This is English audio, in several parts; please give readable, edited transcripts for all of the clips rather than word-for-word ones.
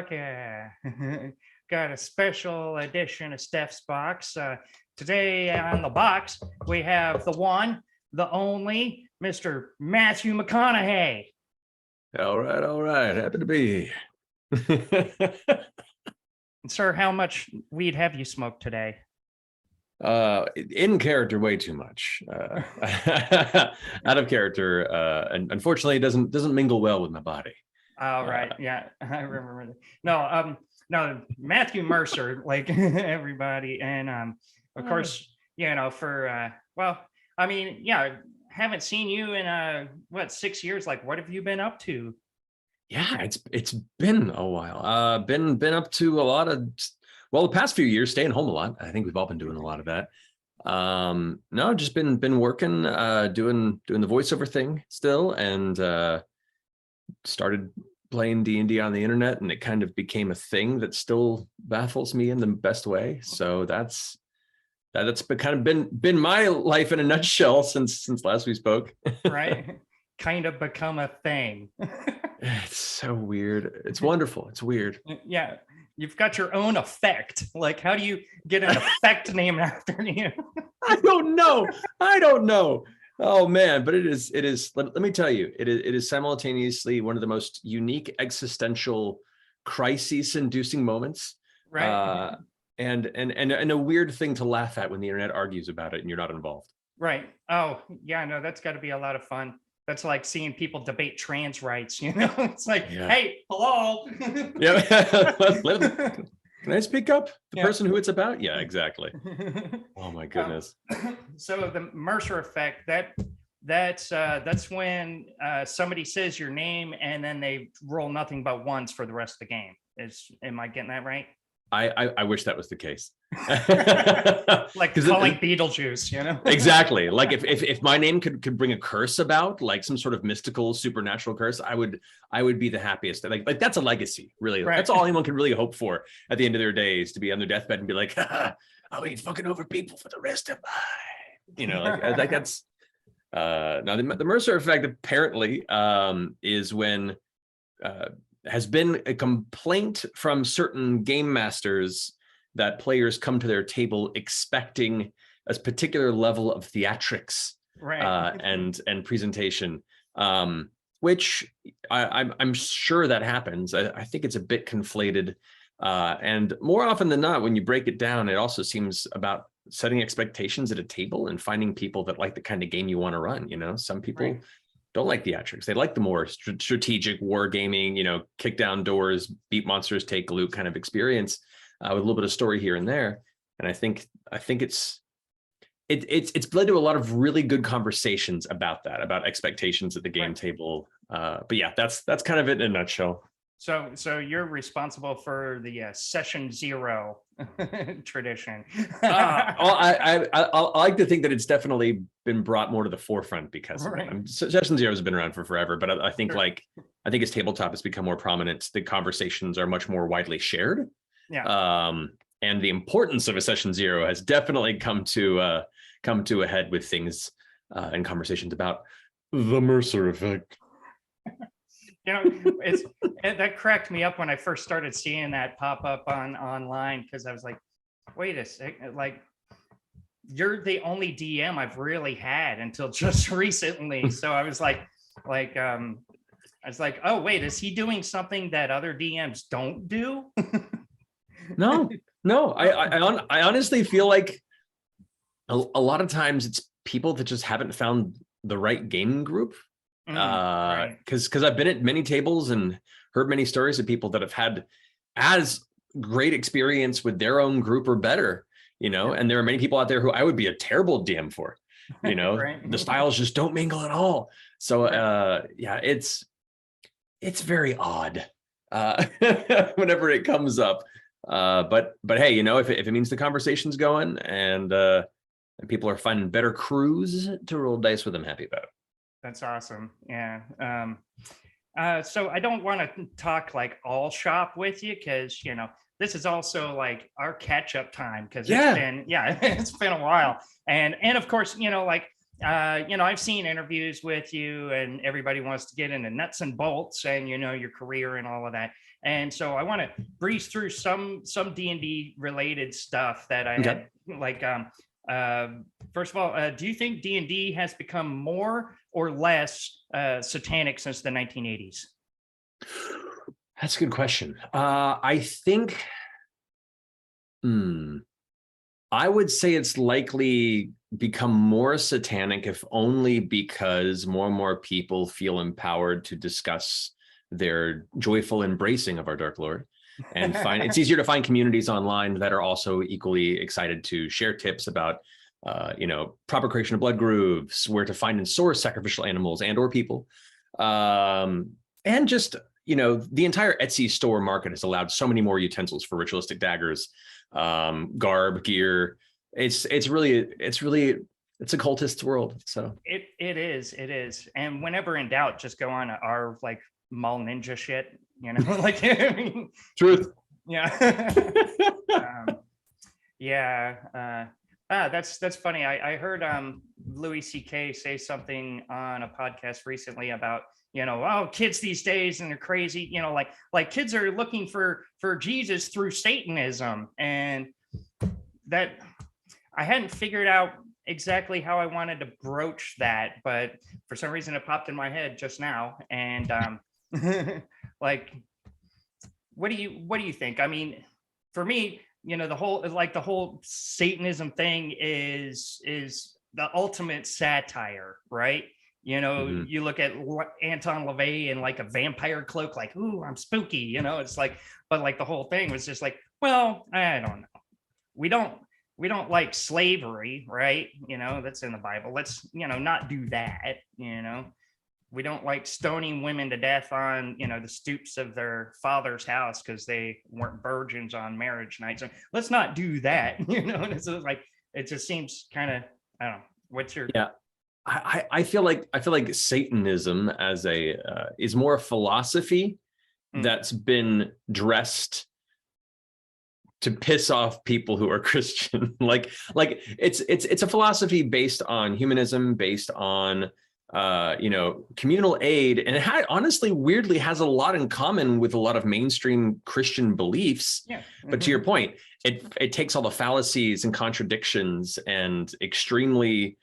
talk. Got a special edition of Steph's Box. Today on the box, we have the one, the only, Mr. Matthew McConaughey. All right. Happy to be here. Sir, how much weed have you smoked today? In character, way too much. Out of character, and unfortunately, it doesn't mingle well with my body. Oh, right. Yeah, I remember that. No, Matthew Mercer, like everybody. And of course, haven't seen you in 6 years. Like, what have you been up to? Yeah, it's been a while. Been up to a lot of, the past few years, staying home a lot. I think we've all been doing a lot of that. No, just been working, doing the voiceover thing still, and started playing D&D on the internet, and it kind of became a thing that still baffles me in the best way. So that's been my life in a nutshell since last we spoke. Right. Kind of become a thing. It's so weird. It's wonderful. It's weird. Yeah. You've got your own effect. Like, how do you get an effect named after you? I don't know. Oh man, but it is, let me tell you, it is simultaneously one of the most unique existential crisis inducing moments. Right. And a weird thing to laugh at when the internet argues about it and you're not involved. Right. Oh, yeah, no, that's got to be a lot of fun. That's like seeing people debate trans rights, It's like, Hey, hello. Yeah. Can I speak up? The person who it's about? Yeah, exactly. Oh my goodness. So the Mercer effect, that's when somebody says your name and then they roll nothing but ones for the rest of the game. Am I getting that right? I wish that was the case. Like calling Beetlejuice, Exactly. Like if my name could bring a curse about, like some sort of mystical supernatural curse, I would be the happiest. Like that's a legacy, really. Right. That's all anyone can really hope for at the end of their days, to be on their deathbed and be like, I'll be fucking over people for the rest of my, like that's now the Mercer effect apparently is when has been a complaint from certain game masters that players come to their table expecting a particular level of theatrics, right. and presentation, which I'm sure that happens. I think it's a bit conflated, and more often than not, when you break it down, it also seems about setting expectations at a table and finding people that like the kind of game you want to run. Some people don't like theatrics. They like the more strategic wargaming, kick down doors, beat monsters, take loot kind of experience, with a little bit of story here and there. And I think it's led to a lot of really good conversations about expectations at the game table. But yeah, that's kind of it in a nutshell. So you're responsible for the session zero tradition. I like to think that it's definitely been brought more to the forefront because of it. Session zero has been around for forever, but I think I think as tabletop has become more prominent, the conversations are much more widely shared. Yeah. And the importance of a session zero has definitely come to a head with things and conversations about the Mercer effect. That cracked me up when I first started seeing that pop up online, because I was like, wait a second, like you're the only DM I've really had until just recently. So I was like, oh wait, is he doing something that other DMs don't do? No. I honestly feel like a lot of times it's people that just haven't found the right gaming group. Because I've been at many tables and heard many stories of people that have had as great experience with their own group or better, and there are many people out there who I would be a terrible DM for, the styles just don't mingle at all. So it's very odd whenever it comes up. But hey, if it means the conversation's going and people are finding better crews to roll dice with, I'm happy about it. That's awesome. Yeah. So I don't want to talk like all shop with you, because this is also like our catch-up time, because it's been a while. And of course, like I've seen interviews with you, and everybody wants to get into nuts and bolts and your career and all of that. And so I want to breeze through some D&D related stuff that I Okay. had. Like, first of all, do you think D&D has become more or less satanic since the 1980s? That's a good question. I think, I would say it's likely become more satanic, if only because more and more people feel empowered to discuss their joyful embracing of our Dark Lord, and it's easier to find communities online that are also equally excited to share tips about proper creation of blood grooves, where to find and source sacrificial animals and or people, and just the entire Etsy store market has allowed so many more utensils for ritualistic daggers, garb, gear. It's a cultist's world. So it is. And whenever in doubt, just go on our like mall ninja shit, like I mean, truth. Yeah. That's funny. I heard Louis C.K. say something on a podcast recently about kids these days, and they're crazy, like kids are looking for Jesus through Satanism, and that I hadn't figured out exactly how I wanted to broach that, but for some reason it popped in my head just now. And like, what do you think? I mean, for me, the whole Satanism thing is the ultimate satire, right? You look at Anton LaVey and like a vampire cloak, like, ooh, I'm spooky, it's like, but like the whole thing was just like, well, I don't know. We don't like slavery, right? That's in the Bible. Let's, not do that, We don't like stoning women to death on, the stoops of their father's house because they weren't virgins on marriage night. So let's not do that, And it's just like, it just seems kind of, I don't know. What's your... Yeah. I feel like Satanism as is more a philosophy that's been dressed to piss off people who are Christian. like it's a philosophy based on humanism, based on communal aid, and it honestly weirdly has a lot in common with a lot of mainstream Christian beliefs. Yeah. But to your point, it takes all the fallacies and contradictions and extremely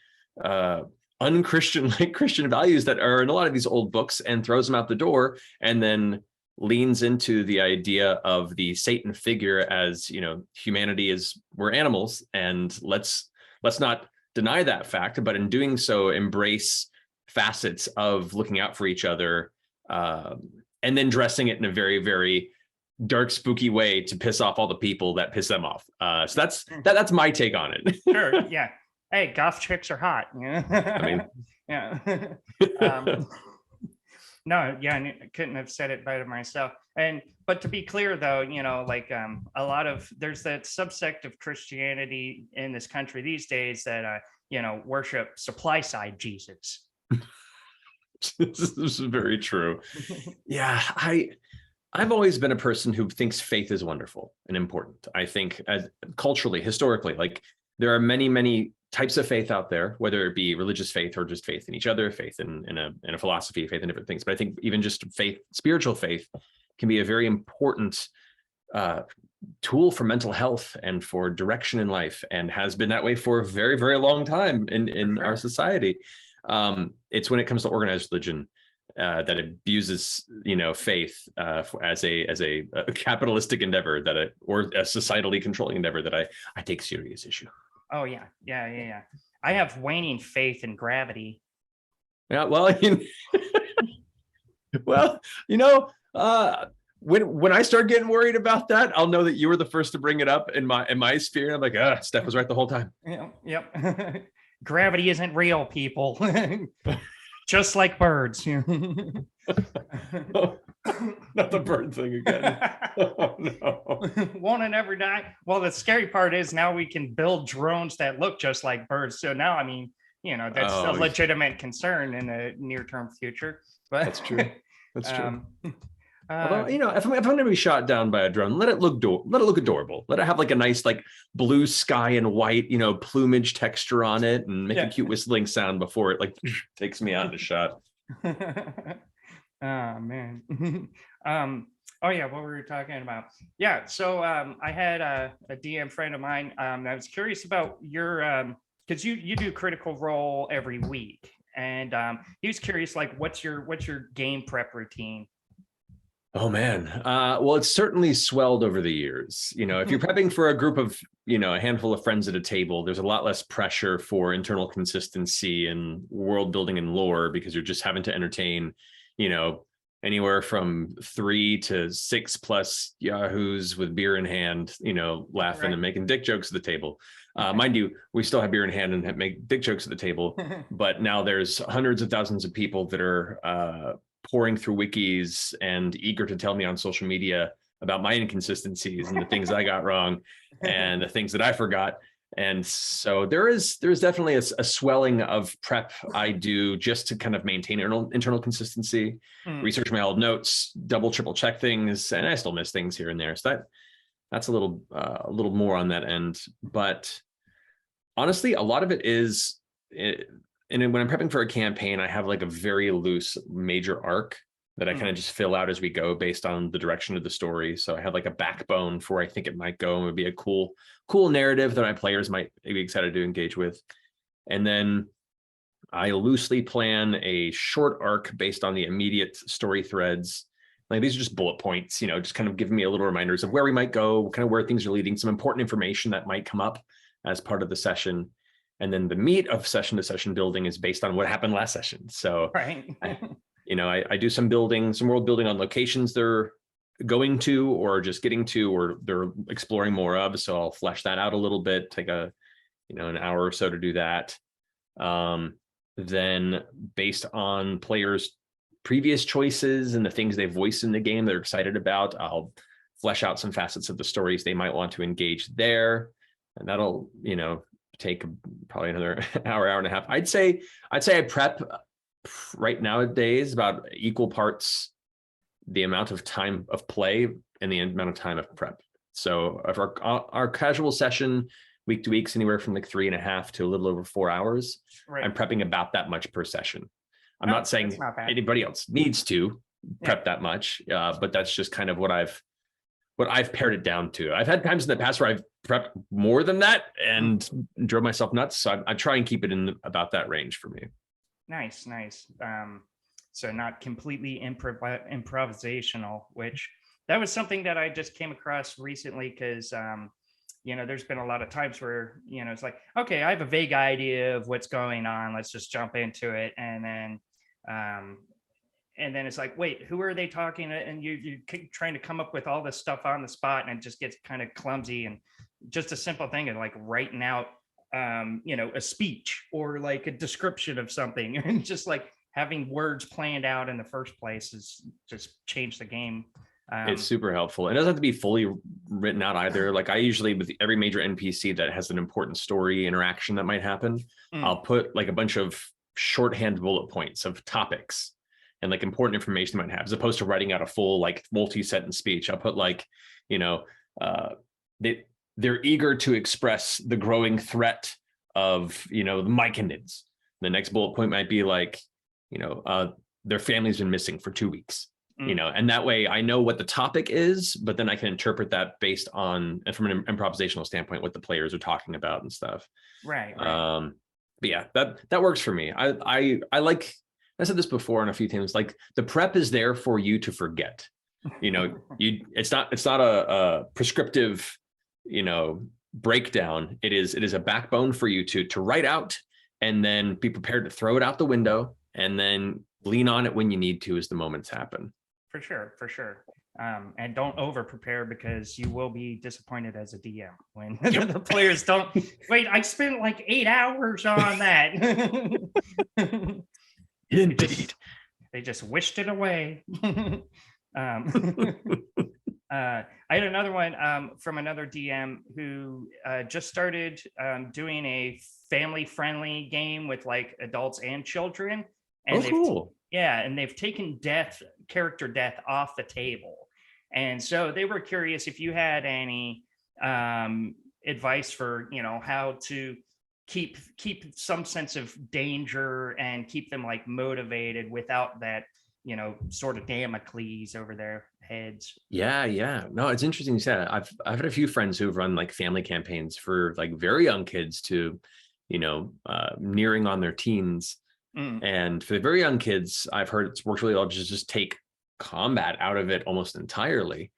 unchristian like Christian values that are in a lot of these old books and throws them out the door, and then leans into the idea of the Satan figure as, humanity we're animals, and let's not deny that fact, but in doing so embrace facets of looking out for each other, and then dressing it in a very, very dark, spooky way to piss off all the people that piss them off. So that's my take on it. Sure. Yeah. Hey, goth chicks are hot. I mean, yeah. No, yeah, I couldn't have said it better myself. But to be clear, though, like a lot of there's that subsect of Christianity in this country these days that worship supply side Jesus. This is very true. Yeah, I've always been a person who thinks faith is wonderful and important. I think as culturally, historically, like there are many, many types of faith out there, whether it be religious faith or just faith in each other, faith in a philosophy, faith in different things. But I think even just faith, spiritual faith, can be a very important tool for mental health and for direction in life, and has been that way for a very, very long time in our society. It's when it comes to organized religion that abuses, faith as a capitalistic endeavor or a societally controlling endeavor that I take serious issue. Oh yeah. I have waning faith in gravity. Yeah, well, when I start getting worried about that, I'll know that you were the first to bring it up in my sphere. I'm like, Steph was right the whole time. Yep. Gravity isn't real, people. Just like birds. Oh, not the bird thing again. Oh, no. Won't it ever die? Well, the scary part is now we can build drones that look just like birds. So now, I mean, that's a legitimate concern in the near-term future. But that's true. That's true. Although, if I'm going to be shot down by a drone, let it look adorable. Let it have like a nice like blue sky and white, plumage texture on it, and make a cute whistling sound before it like takes me out in a shot. Oh man. Oh yeah, what were we talking about? Yeah, so I had a DM friend of mine. I was curious about your because you do Critical Role every week, and he was curious like what's your game prep routine? Oh man. Well, it's certainly swelled over the years. If you're prepping for a group of, a handful of friends at a table, there's a lot less pressure for internal consistency and world building and lore, because you're just having to entertain, anywhere from 3 to 6+ yahoos with beer in hand, laughing and making dick jokes at the table. Mind you, we still have beer in hand and make dick jokes at the table, but now there's hundreds of thousands of people that are pouring through wikis and eager to tell me on social media about my inconsistencies and the things I got wrong and the things that I forgot. And so there's definitely a swelling of prep I do just to kind of maintain internal consistency, research my old notes, double, triple check things, and I still miss things here and there. So that's a little more on that end. But honestly, a lot of it is and when I'm prepping for a campaign, I have like a very loose major arc that I kind of just fill out as we go based on the direction of the story. So I have like a backbone for where I think it might go and would be a cool narrative that my players might be excited to engage with. And then I loosely plan a short arc based on the immediate story threads. Like these are just bullet points, just kind of giving me a little reminders of where we might go, kind of where things are leading, some important information that might come up as part of the session. And then the meat of session to session building is based on what happened last session. So I do some world building on locations they're going to or just getting to or they're exploring more of. So I'll flesh that out a little bit, take an hour or so to do that. Then based on players' previous choices and the things they've voiced in the game they're excited about, I'll flesh out some facets of the stories they might want to engage there. And that'll, take probably another hour and a half. I'd say I prep right nowadays about equal parts the amount of time of play and the amount of time of prep. So if our casual session week to week's anywhere from like 3.5 to a little over 4 hours, I'm prepping about that much per session. I'm not saying anybody else needs to prep that much, but that's just kind of what I've pared it down to. I've had times in the past where I've prepped more than that and drove myself nuts. So I try and keep it in about that range for me. Nice. So not completely improvisational, which that was something that I just came across recently because, there's been a lot of times where, it's like, okay, I have a vague idea of what's going on. Let's just jump into it. And then it's like, wait, who are they talking to? And you keep trying to come up with all this stuff on the spot, and it just gets kind of clumsy. And just a simple thing of like writing out, a speech or like a description of something, and just like having words planned out in the first place is just changed the game. It's super helpful. It doesn't have to be fully written out either. Like I usually, with every major NPC that has an important story interaction that might happen, I'll put like a bunch of shorthand bullet points of topics and like important information they might have, as opposed to writing out a full like multi-sentence speech. I'll put like, they're eager to express the growing threat of, the Myconids. The next bullet point might be like, their family's been missing for 2 weeks, and that way I know what the topic is, but then I can interpret that based on, from an improvisational standpoint, what the players are talking about and stuff. Right. But yeah, that works for me. I like, I said this before in a few times, like the prep is there for you to forget. It's not a prescriptive, breakdown. It is a backbone for you to write out and then be prepared to throw it out the window and then lean on it when you need to as the moments happen. For sure. And don't over prepare, because you will be disappointed as a DM when the players don't. Wait, I spent like 8 hours on that. Indeed. They just wished it away. I had another one from another DM who just started doing a family-friendly game with like adults and children. And cool. Yeah, and they've taken character death off the table. And so they were curious if you had any advice for, how to keep some sense of danger and keep them like motivated without that, sort of Damocles over their heads. Yeah. No, it's interesting you said that. I've had a few friends who've run like family campaigns for like very young kids to, nearing on their teens. And for the very young kids, I've heard it's worked really well to just take combat out of it almost entirely.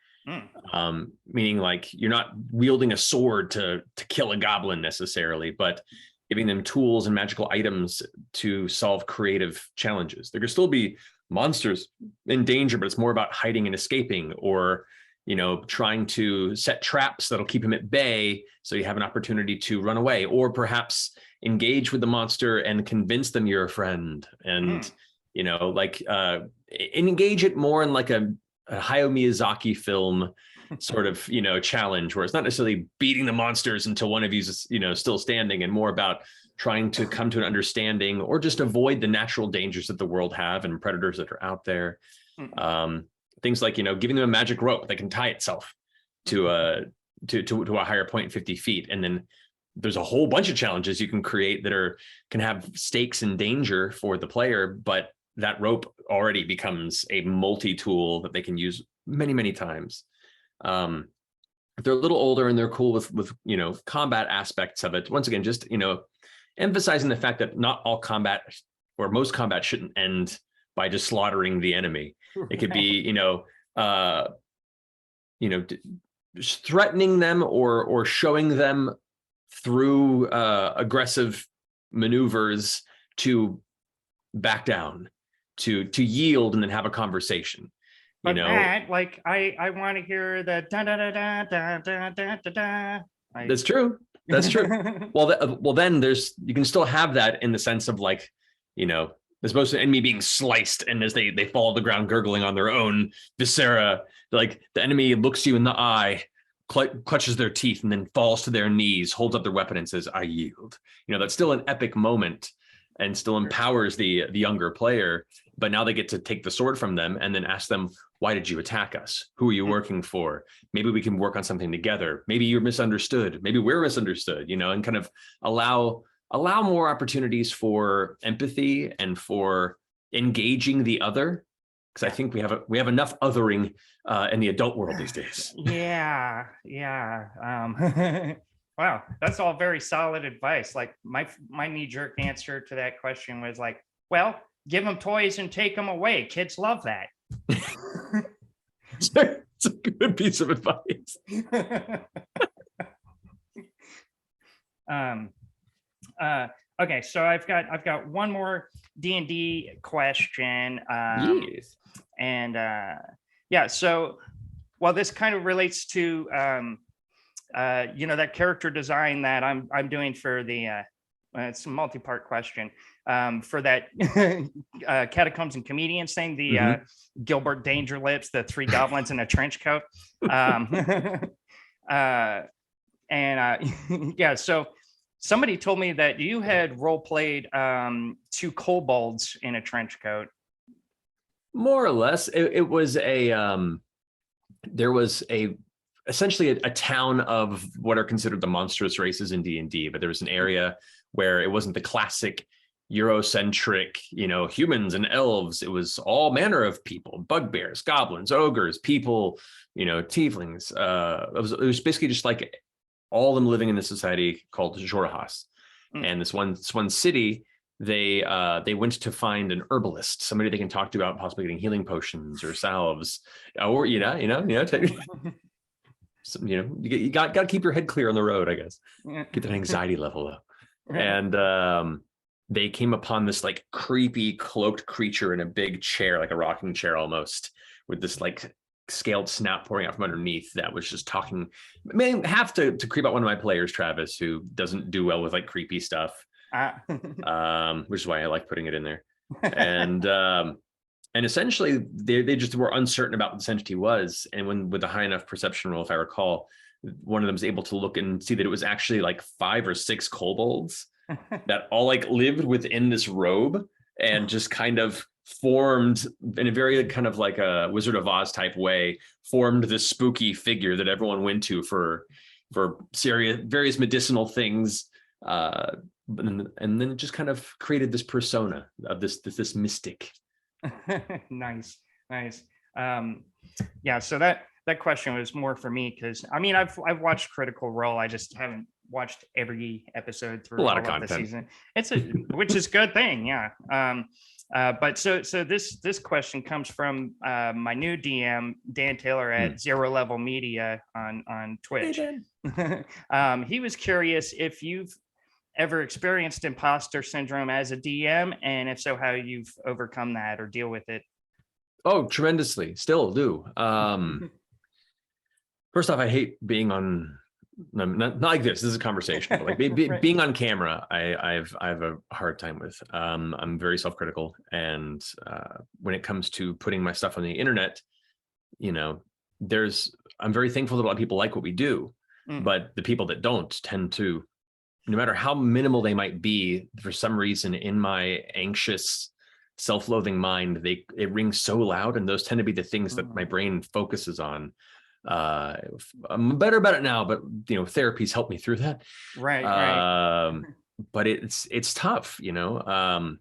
Meaning like you're not wielding a sword to kill a goblin necessarily, but giving them tools and magical items to solve creative challenges. There could still be monsters in danger, but it's more about hiding and escaping, or trying to set traps that'll keep him at bay so you have an opportunity to run away, or perhaps engage with the monster and convince them you're a friend, and engage it more in like a Hayao Miyazaki film sort of challenge, where it's not necessarily beating the monsters until one of you's still standing, and more about trying to come to an understanding or just avoid the natural dangers that the world have and predators that are out there. Things like giving them a magic rope that can tie itself to a higher point 50 feet, and then there's a whole bunch of challenges you can create that can have stakes and danger for the player, but that rope already becomes a multi-tool that they can use many, many times. If they're a little older and they're cool with combat aspects of it, once again, just emphasizing the fact that not all combat, or most combat, shouldn't end by just slaughtering the enemy. It could be just threatening them or showing them through aggressive maneuvers to back down, to yield, and then have a conversation. But Matt, like I want to hear the da da da da da da da da da. That's true. Well, then you can still have that in the sense of like, as opposed to enemy being sliced, and as they fall to the ground gurgling on their own viscera, like the enemy looks you in the eye, clutches their teeth, and then falls to their knees, holds up their weapon, and says, "I yield." That's still an epic moment, and still empowers the younger player. But now they get to take the sword from them and then ask them, "Why did you attack us? Who are you working for? Maybe we can work on something together. Maybe you're misunderstood. Maybe we're misunderstood." And kind of allow more opportunities for empathy and for engaging the other, because I think we have enough othering in the adult world these days. Yeah. Wow, that's all very solid advice. Like my knee-jerk answer to that question was like, well, give them toys and take them away. Kids love that. It's a good piece of advice. Okay, so I've got one more D&D question. Yes. And so this kind of relates to that character design that I'm doing for the it's a multi-part question for that Catacombs and Comedians thing, the Gilbert Danger Lips, the three goblins in a trench coat. So somebody told me that you had role played two kobolds in a trench coat. More or less. It was there was essentially a town of what are considered the monstrous races in D&D, but there was an area where it wasn't the classic Eurocentric, humans and elves. It was all manner of people: bugbears, goblins, ogres, people, tieflings. It was basically just like all of them living in this society called Jorahas. And this one city, they went to find an herbalist, somebody they can talk to about possibly getting healing potions or salves, or you got to keep your head clear on the road, I guess. Get that anxiety level up. And they came upon this like creepy cloaked creature in a big chair, like a rocking chair almost, with this like scaled snout pouring out from underneath that was just talking. May have to creep out one of my players, Travis, who doesn't do well with like creepy stuff, which is why I like putting it in there. And essentially they just were uncertain about what this entity was, and when with a high enough perception roll, if I recall, one of them was able to look and see that it was actually like 5 or 6 kobolds that all like lived within this robe and just kind of formed in a very kind of like a Wizard of Oz type way, formed this spooky figure that everyone went to for various medicinal things. And then it just kind of created this persona of this mystic. Nice. Yeah, so that question was more for me, because I mean, I've watched Critical Role. I just haven't watched every episode through A lot all of of the content. season. Which is a good thing, yeah. But so this question comes from my new DM, Dan Taylor at Zero Level Media on Twitch. Hey, He was curious if you've ever experienced imposter syndrome as a DM, and if so, how you've overcome that or deal with it. Oh, tremendously. Still do. First off, I hate being on, not like this. This is a conversation, but like Right. being on camera, I have a hard time with. I'm very self-critical, and when it comes to putting my stuff on the internet, you know, I'm very thankful that a lot of people like what we do, but the people that don't tend to, no matter how minimal they might be, for some reason in my anxious, self-loathing mind, it rings so loud, and those tend to be the things that my brain focuses on. I'm better about it now, but you know, therapy's helped me through that. Right. But it's tough, you know.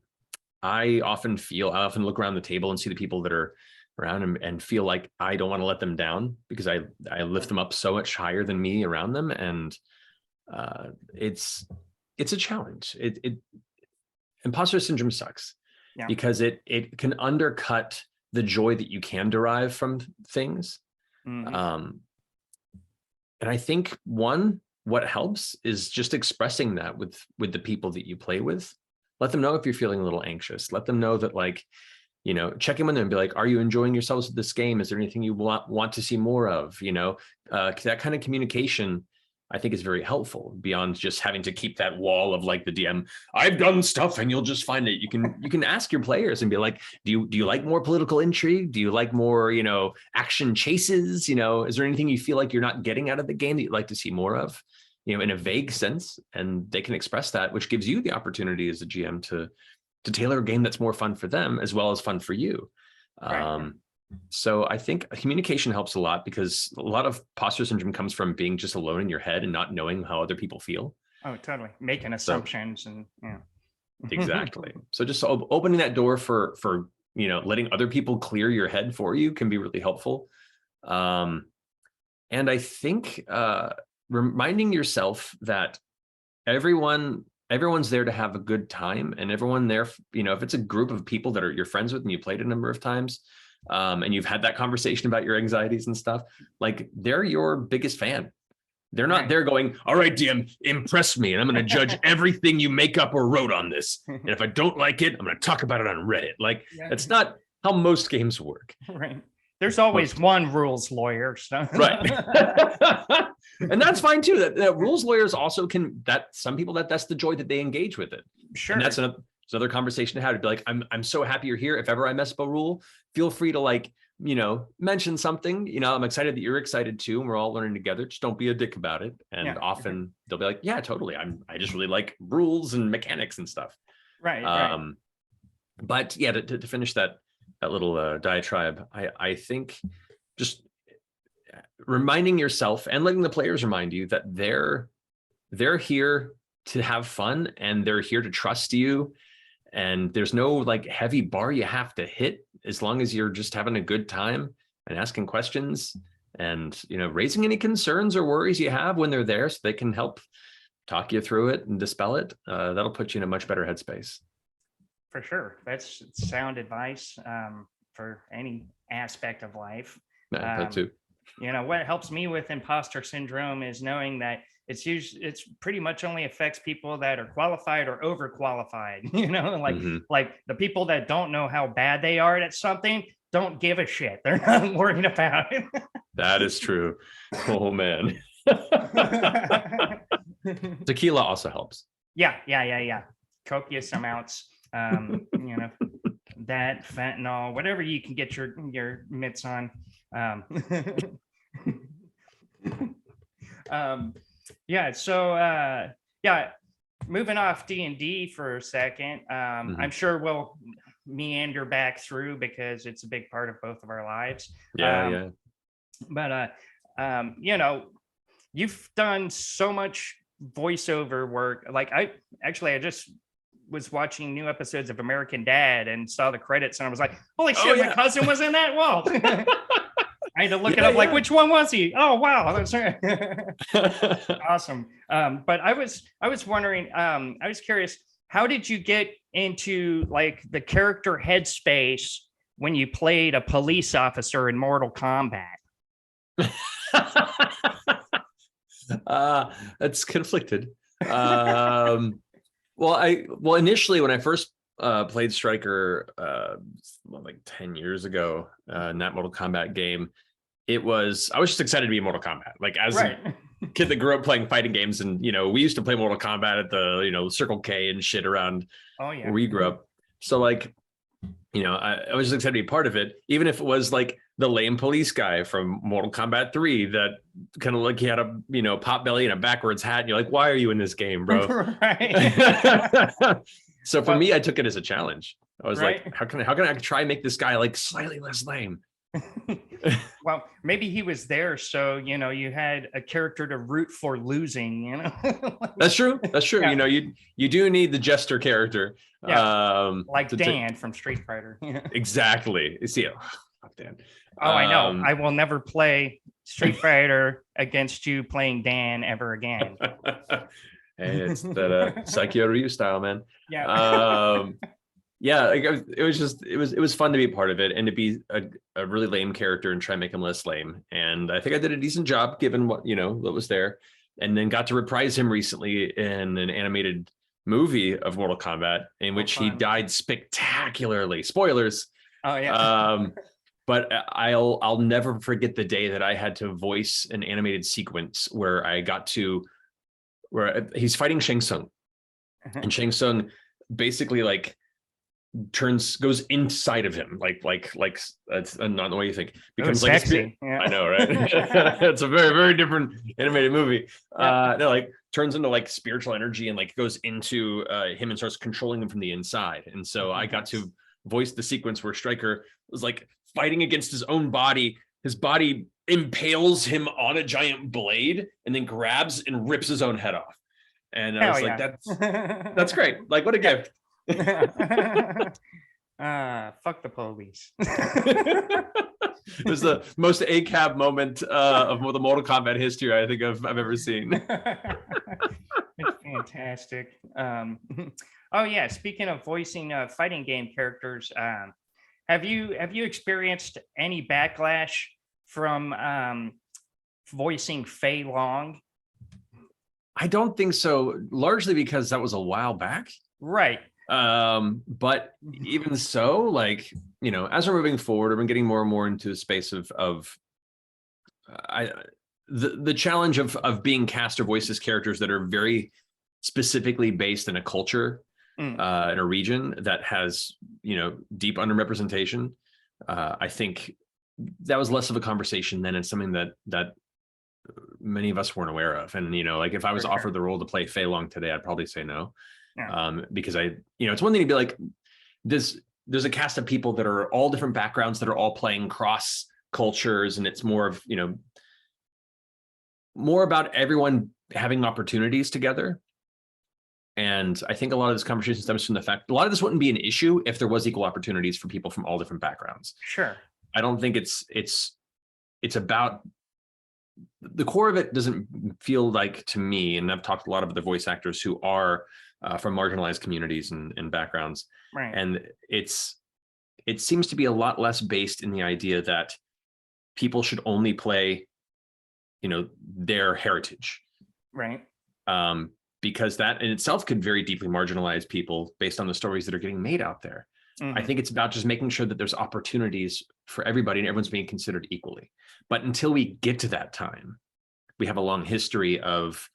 I often look around the table and see the people that are around and feel like I don't want to let them down, because I lift them up so much higher than me around them, and it's a challenge. Imposter syndrome sucks, because it can undercut the joy that you can derive from things. And I think what helps is just expressing that with the people that you play with. Let them know if you're feeling a little anxious. Let them know that, like, you know, check in with them and be like, are you enjoying yourselves with this game? Is there anything you want to see more of? You know, that kind of communication, I think, is very helpful, beyond just having to keep that wall of like the DM, I've done stuff and you'll just find it. You can ask your players and be like, do you like more political intrigue? Do you like more, you know, action chases? You know, is there anything you feel like you're not getting out of the game that you'd like to see more of, you know, in a vague sense? And they can express that, which gives you the opportunity as a GM to tailor a game that's more fun for them as well as fun for you. Right. So I think communication helps a lot, because a lot of imposter syndrome comes from being just alone in your head and not knowing how other people feel. Oh, totally. Making assumptions and yeah. Exactly. So just opening that door for you know, letting other people clear your head for you can be really helpful. And I think reminding yourself that everyone's there to have a good time, and everyone there, you know, if it's a group of people that are your friends with and you played a number of times, and you've had that conversation about your anxieties and stuff, like, they're your biggest fan. They're not there going, all right, DM, impress me, and I'm going to judge everything you make up or wrote on this. And if I don't like it, I'm going to talk about it on Reddit. Like, that's not how most games work. Right. There's always one rules lawyer. So. Right. And that's fine too. That rules lawyers also some people that's the joy that they engage with it. Sure. And that's another conversation to have, to be like, I'm so happy you're here. If ever I mess up a rule, feel free to, like, you know, mention something. You know, I'm excited that you're excited too, and we're all learning together. Just don't be a dick about it. And often they'll be like, yeah, totally. I just really like rules and mechanics and stuff. Right. But yeah, to finish that little diatribe, I think just reminding yourself and letting the players remind you that they're here to have fun, and they're here to trust you, and there's no like heavy bar you have to hit, as long as you're just having a good time and asking questions, and, you know, raising any concerns or worries you have when they're there, so they can help talk you through it and dispel it. That'll put you in a much better headspace. For sure. That's sound advice for any aspect of life. That too. You know, what helps me with imposter syndrome is knowing that it's pretty much only affects people that are qualified or overqualified. You know, like the people that don't know how bad they are at something don't give a shit. They're not worried about it. That is true. Oh man. Tequila also helps. Yeah. Copious amounts. You know, that fentanyl, whatever you can get your mitts on. Yeah. So moving off D&D for a second. I'm sure meander back through because it's a big part of both of our lives. Yeah. But you know, you've done so much voiceover work. Like I just was watching new episodes of American Dad and saw the credits and I was like, holy shit, my cousin was in that. Whoa. I had to look it up, like, which one was he? Oh, wow. That's right. Awesome. But I was wondering, I was curious, how did you get into like the character headspace when you played a police officer in Mortal Kombat? That's conflicted. Well, initially when I first played Stryker like 10 years ago in that Mortal Kombat game, I was just excited to be in Mortal Kombat. Like as a kid that grew up playing fighting games, and we used to play Mortal Kombat at the Circle K and shit around where we grew up. So like I was just excited to be part of it, even if it was like the lame police guy from Mortal Kombat 3 that kind of like he had a pot belly and a backwards hat, and you're like, why are you in this game, bro? So for me, I took it as a challenge. I was like, how can I try and make this guy like slightly less lame? Well, maybe he was there, so you had a character to root for losing. That's true. Yeah. You do need the jester character, like Dan from Street Fighter. Exactly. You see, Dan. Oh, I know. I will never play Street Fighter against you playing Dan ever again. Hey, it's that Psycho Ryu style, man. Yeah. Yeah, like it was fun to be part of it and to be a really lame character and try and make him less lame. And I think I did a decent job given what was there. And then got to reprise him recently in an animated movie of Mortal Kombat in which he died spectacularly. Spoilers. Oh yeah. But I'll never forget the day that I had to voice an animated sequence where he's fighting Shang Tsung, and Shang Tsung basically like goes inside of him, like that's not the way you think. Becomes like sexy. I know, right? It's a very, very different animated movie. No, like turns into like spiritual energy and like goes into him and starts controlling him from the inside. And so I got to voice the sequence where Stryker was like fighting against his own body. His body impales him on a giant blade and then grabs and rips his own head off. And I was like, that's great. Like, what a gift. Fuck the police. It was the most ACAB moment of the Mortal Kombat history I think I've ever seen. It's fantastic. Oh yeah, speaking of voicing fighting game characters, have you experienced any backlash from voicing Fei Long? I don't think so, largely because that was a while back. Right. But even so, like, as we're moving forward, we're getting more and more into the space of the challenge of being caster voices characters that are very specifically based in a culture, in a region that has, deep underrepresentation. I think that was less of a conversation then, and something that many of us weren't aware of. And, like if I was offered the role to play Fei Long today, I'd probably say no. Yeah. Because it's one thing to be like, there's a cast of people that are all different backgrounds that are all playing cross cultures, and it's more of, more about everyone having opportunities together. And I think a lot of this conversation stems from the fact a lot of this wouldn't be an issue if there was equal opportunities for people from all different backgrounds. Sure. I don't think it's about the core of it. Doesn't feel like to me, and I've talked to a lot of the voice actors who are from marginalized communities and backgrounds. Right. And it seems to be a lot less based in the idea that people should only play, their heritage. Right. Because that in itself could very deeply marginalize people based on the stories that are getting made out there. Mm-hmm. I think it's about just making sure that there's opportunities for everybody and everyone's being considered equally. But until we get to that time, we have a long history of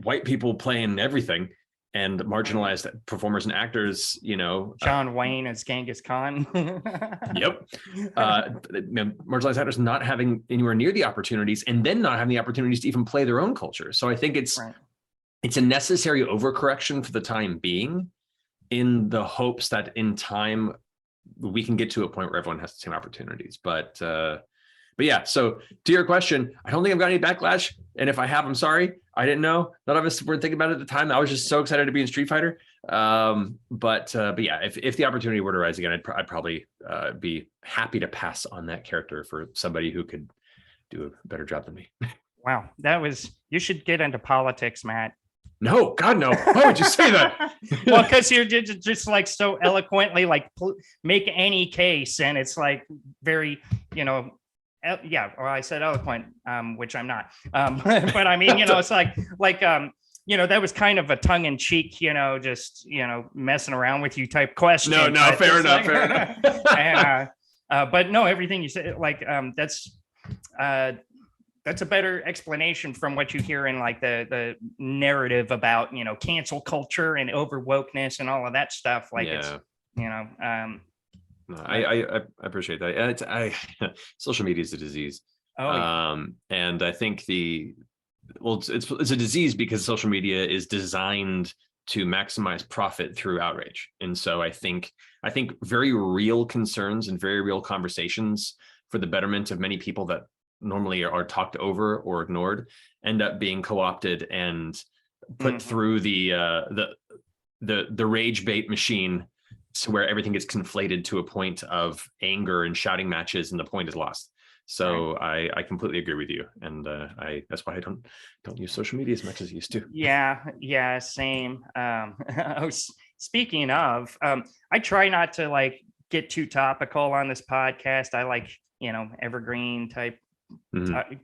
white people playing everything and marginalized performers and actors, John Wayne as Genghis Khan. Yep. Marginalized actors not having anywhere near the opportunities, and then not having the opportunities to even play their own culture. So I think it's a necessary overcorrection for the time being. in the hopes that in time we can get to a point where everyone has the same opportunities. But yeah, so to your question, I don't think I've got any backlash. And if I have, I'm sorry. I didn't know. None of us were thinking about it at the time. I was just so excited to be in Street Fighter. But yeah, if the opportunity were to rise again, I'd probably be happy to pass on that character for somebody who could do a better job than me. Wow, you should get into politics, Matt. No, God, no. Why would you say that? Well, because you're just like so eloquently like make any case, and it's like very, yeah. Well, I said eloquent, which I'm not. But I mean, it's like that was kind of a tongue in cheek, just messing around with you type question. No, fair enough. And but no, everything you said, like that's a better explanation from what you hear in like the narrative about cancel culture and over wokeness and all of that stuff. Like it's I appreciate that. Social media is a disease. And I think it's a disease because social media is designed to maximize profit through outrage. And so I think very real concerns and very real conversations for the betterment of many people that normally are talked over or ignored end up being co-opted and put through the rage bait machine, to where everything gets conflated to a point of anger and shouting matches, and the point is lost. So right. I completely agree with you, and that's why I don't use social media as much as I used to. Yeah, same. Speaking of, I try not to like get too topical on this podcast. I like evergreen type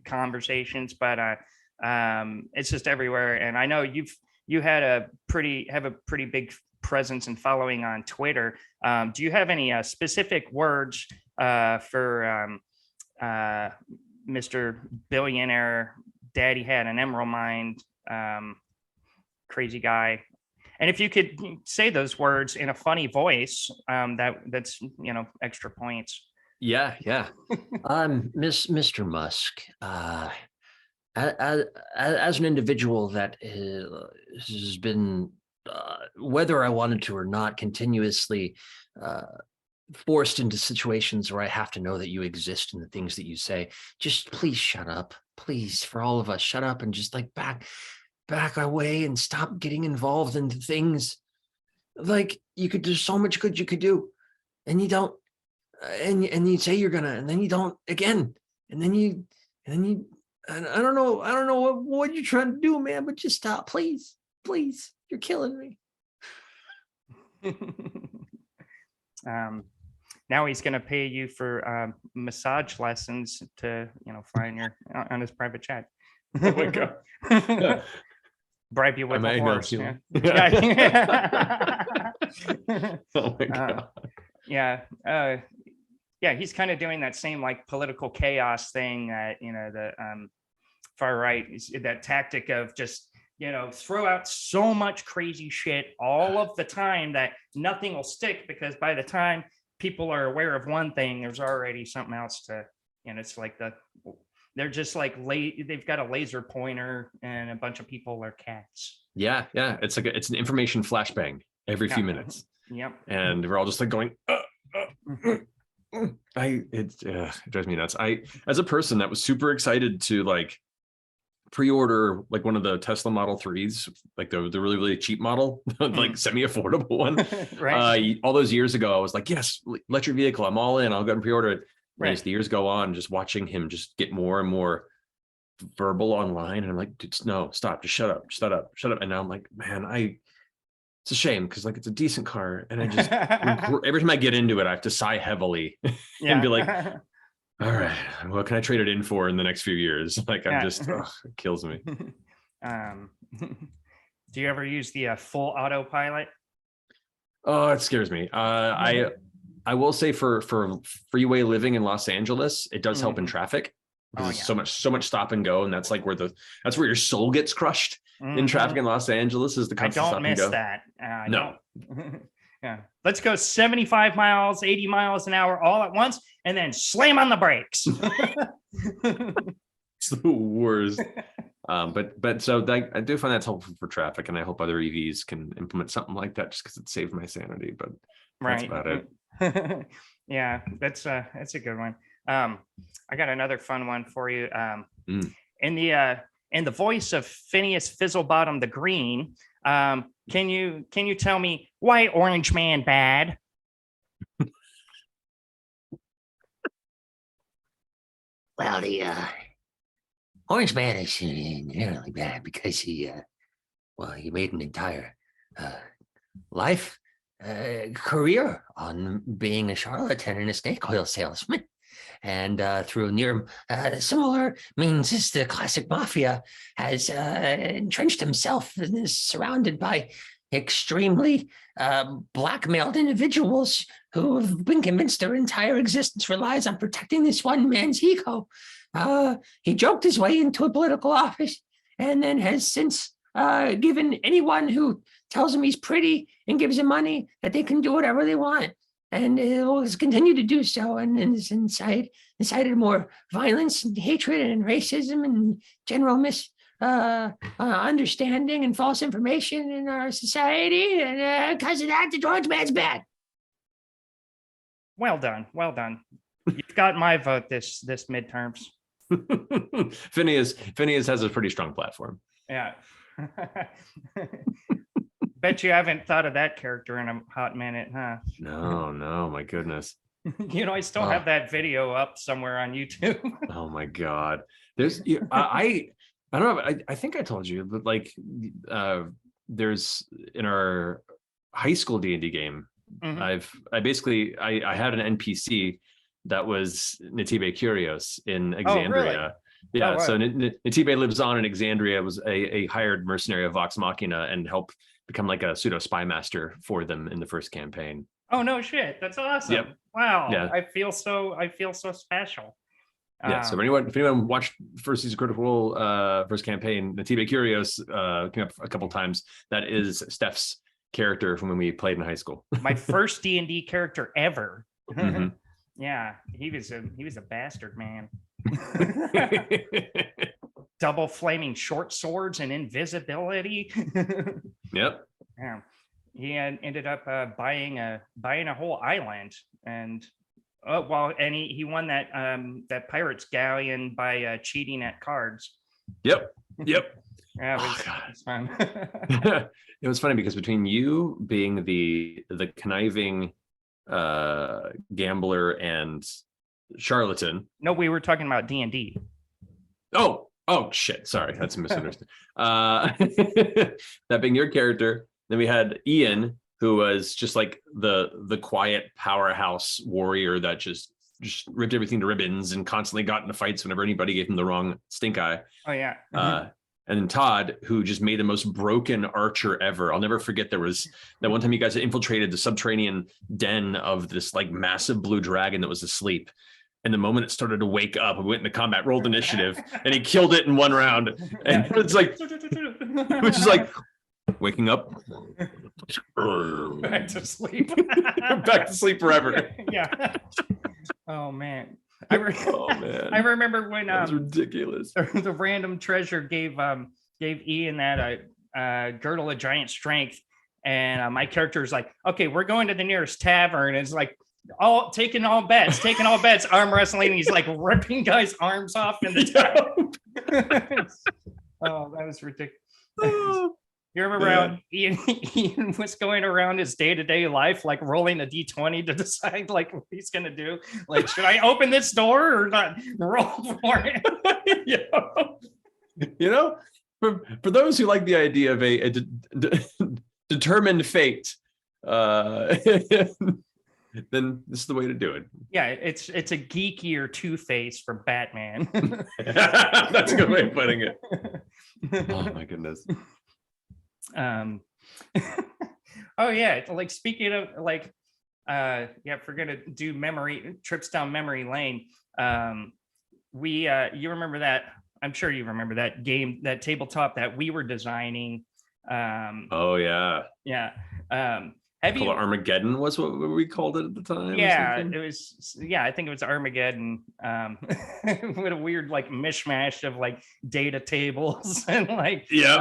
conversations, but it's just everywhere. And I know you have a pretty big presence and following on Twitter. Do you have any specific words for Mr. Billionaire Daddy Had an Emerald Mind, crazy guy? And if you could say those words in a funny voice, that's extra points. Yeah. Mr. Musk, as an individual that has been, whether I wanted to or not, continuously forced into situations where I have to know that you exist and the things that you say, just please shut up. Please, for all of us, shut up and just like back away and stop getting involved into things. Like there's so much good you could do, and you don't. And you say you're gonna, and then you don't again, and I don't know what you're trying to do, man, but just stop, please, you're killing me. Now he's gonna pay you for massage lessons to fly on his private jet. Oh my God. Bribe you with a horse. Yeah. Oh my God. Yeah, he's kind of doing that same like political chaos thing that the far right is, that tactic of just throw out so much crazy shit all of the time that nothing will stick, because by the time people are aware of one thing, there's already something else to, it's like they're just like they've got a laser pointer and a bunch of people are cats. Yeah. It's like it's an information flashbang every few minutes. Yep. And we're all just like going, it drives me nuts. As a person that was super excited to like pre-order like one of the Tesla Model 3s, like the really, really cheap model, like semi-affordable one. Right. All those years ago, I was like, yes, electric vehicle, I'm all in, I'll go and pre-order it. Right. As the years go on, just watching him just get more and more verbal online, and I'm like, no, stop, just shut up. And now I'm like, man, it's a shame, because like it's a decent car, and I just every time I get into it, I have to sigh heavily and be like, all right, what can I trade it in for in the next few years? Like I'm just, it kills me. Do you ever use the full autopilot? Oh, it scares me. I will say for freeway living in Los Angeles, it does help in traffic. There's so much stop and go, and that's like that's where your soul gets crushed in traffic in Los Angeles, is the constant stop and go. That. No. Yeah. Let's go 75 miles, 80 miles an hour all at once, and then slam on the brakes. It's the worst. But so that, I do find that's helpful for traffic, and I hope other EVs can implement something like that, just because it saved my sanity. But that's about it. Yeah, that's a good one. I got another fun one for you. In the voice of Phineas Fizzlebottom the Green, can you tell me why Orange Man bad? Well, the Orange Man is inherently bad because he made an entire life career on being a charlatan and a snake oil salesman. And through near similar means as the classic mafia has entrenched himself and is surrounded by extremely blackmailed individuals who have been convinced their entire existence relies on protecting this one man's ego. He joked his way into a political office and then has since given anyone who tells him he's pretty and gives him money that they can do whatever they want. And it will continue to do so, and is incited more violence and hatred and racism and general misunderstanding and false information in our society. And because of that, the Orange Man's bad. Well done. You've got my vote this midterms. Phineas has a pretty strong platform. Yeah. Bet you haven't thought of that character in a hot minute, huh? No, my goodness. I still have that video up somewhere on YouTube. Oh my God. There's I don't know. I think I told you, but like there's in our high school D&D game, I had an NPC that was Natibe Curios in Exandria. Oh, really? Yeah, wow. So Natibe lives on in Exandria, was a hired mercenary of Vox Machina, and helped become like a pseudo spy master for them in the first campaign. Oh no shit, that's awesome. Yep. Wow. Yeah. I feel so special. Yeah, so if anyone watched First Season Critical Role first campaign, Natibe Curios came up a couple times. That is Steph's character from when we played in high school. My first D&D character ever. Mm-hmm. Yeah, he was a bastard, man. Double flaming short swords and invisibility. Yep. Yeah. He ended up buying a whole island, and he won that pirate's galleon by cheating at cards. Yep. Yeah, it was fun. It was funny because between you being the conniving gambler and charlatan. No, we were talking about D&D. Oh shit, sorry, that's a misunderstanding. That being your character, then we had Ian, who was just like the quiet powerhouse warrior that just ripped everything to ribbons and constantly got into fights whenever anybody gave him the wrong stink eye. Oh yeah. And then Todd, who just made the most broken archer ever. I'll never forget, there was that one time you guys had infiltrated the subterranean den of this like massive blue dragon that was asleep. And the moment it started to wake up, we went into combat, rolled initiative, and he killed it in one round. And it's like, which is like waking up, back to sleep, back to sleep forever. Yeah. Oh man. I remember when that was ridiculous. The random treasure gave Ian that girdle of giant strength, and my character is like, okay, we're going to the nearest tavern. And it's like, taking all bets, arm wrestling. And he's like ripping guys' arms off in the tavern. Oh, that was ridiculous. You remember how Ian was going around his day-to-day life, like rolling a D20 to decide like what he's gonna do? Like, should I open this door or not? Roll for it. For those who like the idea of a determined fate, then this is the way to do it. Yeah, it's a geekier Two-Face from Batman. That's a good way of putting it. Oh my goodness. Oh yeah, like speaking of like if we're gonna do trips down memory lane, you remember that, I'm sure you remember that game, that tabletop that we were designing. Oh yeah. Yeah. Have Called you? it Armageddon was what we called it at the time. or Yeah, something? it was. Yeah, I think it was Armageddon. With a weird like mishmash of like data tables and like. Yep.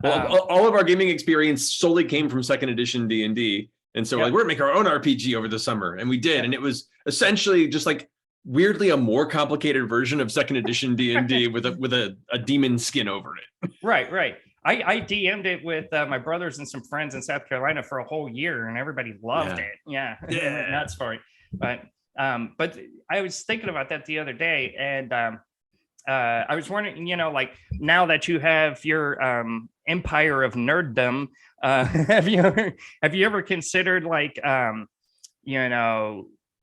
Well, um, all of our gaming experience solely came from second edition D&D. And so Yep. like, we're gonna make our own RPG over the summer. And we did. Yep. And it was essentially just like weirdly a more complicated version of second edition D&D with a demon skin over it. right. I DM'd it with my brothers and some friends in South Carolina for a whole year, and everybody loved Yeah. it. Yeah, Yeah. nuts for it. But I was thinking about that the other day, and I was wondering, like now that you have your empire of nerddom, have you ever considered like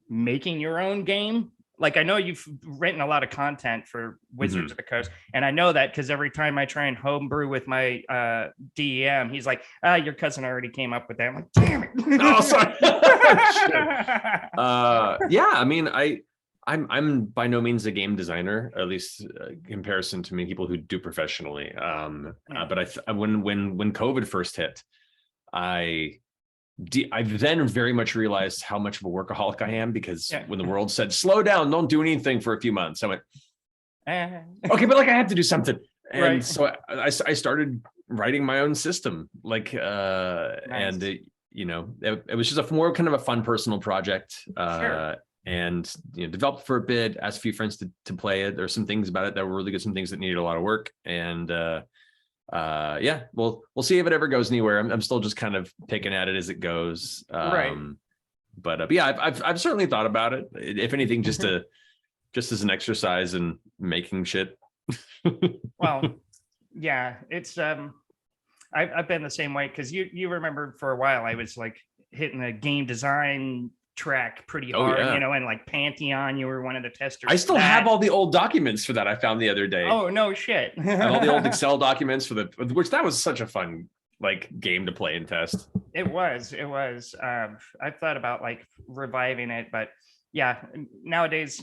making your own game? Like I know you've written a lot of content for Wizards of the Coast, and I know that because every time I try and homebrew with my DEM, he's like, your cousin already came up with that. I'm like, damn it. Oh, sorry. Yeah, I mean, I'm by no means a game designer, at least in comparison to many people who do professionally. But when COVID first hit, I then very much realized how much of a workaholic I am, because when the world said, slow down, don't do anything for a few months, I went, okay, but like I have to do something. And so I started writing my own system, like, and it was just a more kind of a fun personal project. And developed for a bit, asked a few friends to play it. There's some things about it that were really good, some things that needed a lot of work. And we'll see if it ever goes anywhere. I'm still just kind of picking at it as it goes. But yeah, I've certainly thought about it. If anything, just as an exercise in making shit. Well, yeah, it's I've been the same way, because you remember for a while I was like hitting the game design track pretty hard, and like Pantheon, you were one of the testers. I still have all the old documents for that I found the other day. Oh, no shit. I have all the old Excel documents which that was such a fun like game to play and test. It was. I've thought about like reviving it, but yeah, nowadays,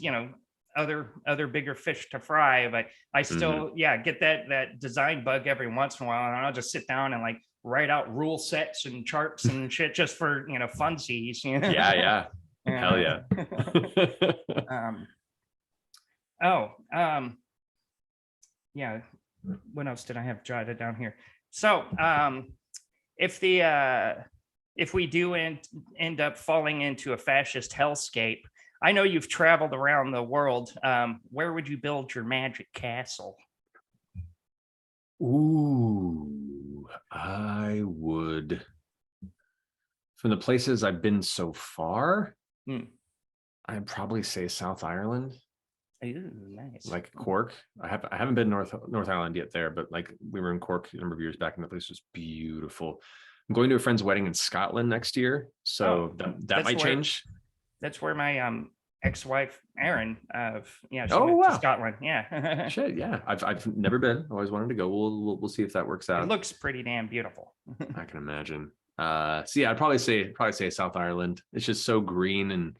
other bigger fish to fry, but I still get that design bug every once in a while, and I'll just sit down and like write out rule sets and charts and shit just for funsies. Yeah. Hell yeah. Yeah, what else did I have jotted down here? So if we do end up falling into a fascist hellscape, I know you've traveled around the world. Where would you build your magic castle? Ooh, I would. From the places I've been so far, I'd probably say South Ireland. Ooh, nice. Like Cork. I haven't been North Ireland yet there, but like we were in Cork a number of years back, and the place was beautiful. I'm going to a friend's wedding in Scotland next year, so that might change. That's where my ex-wife Erin she went to Scotland. Yeah. Shit, yeah. I've never been. Always wanted to go. We'll see if that works out. It looks pretty damn beautiful. I can imagine. So yeah, I'd probably say South Ireland. It's just so green and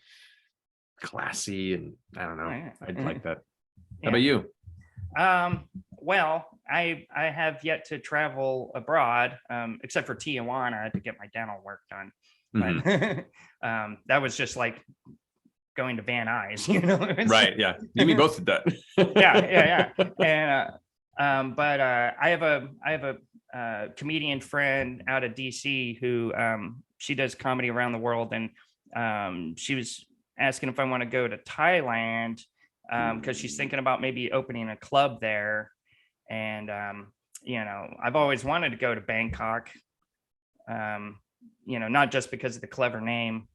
classy, and I don't know. Yeah. I'd like that. How about you? Well, I have yet to travel abroad, except for Tijuana to get my dental work done. But that was just like going to Van Nuys, Right. Yeah. You and me both did that. yeah. And but I have a comedian friend out of DC who she does comedy around the world, and she was asking if I want to go to Thailand because she's thinking about maybe opening a club there. And I've always wanted to go to Bangkok. Not just because of the clever name.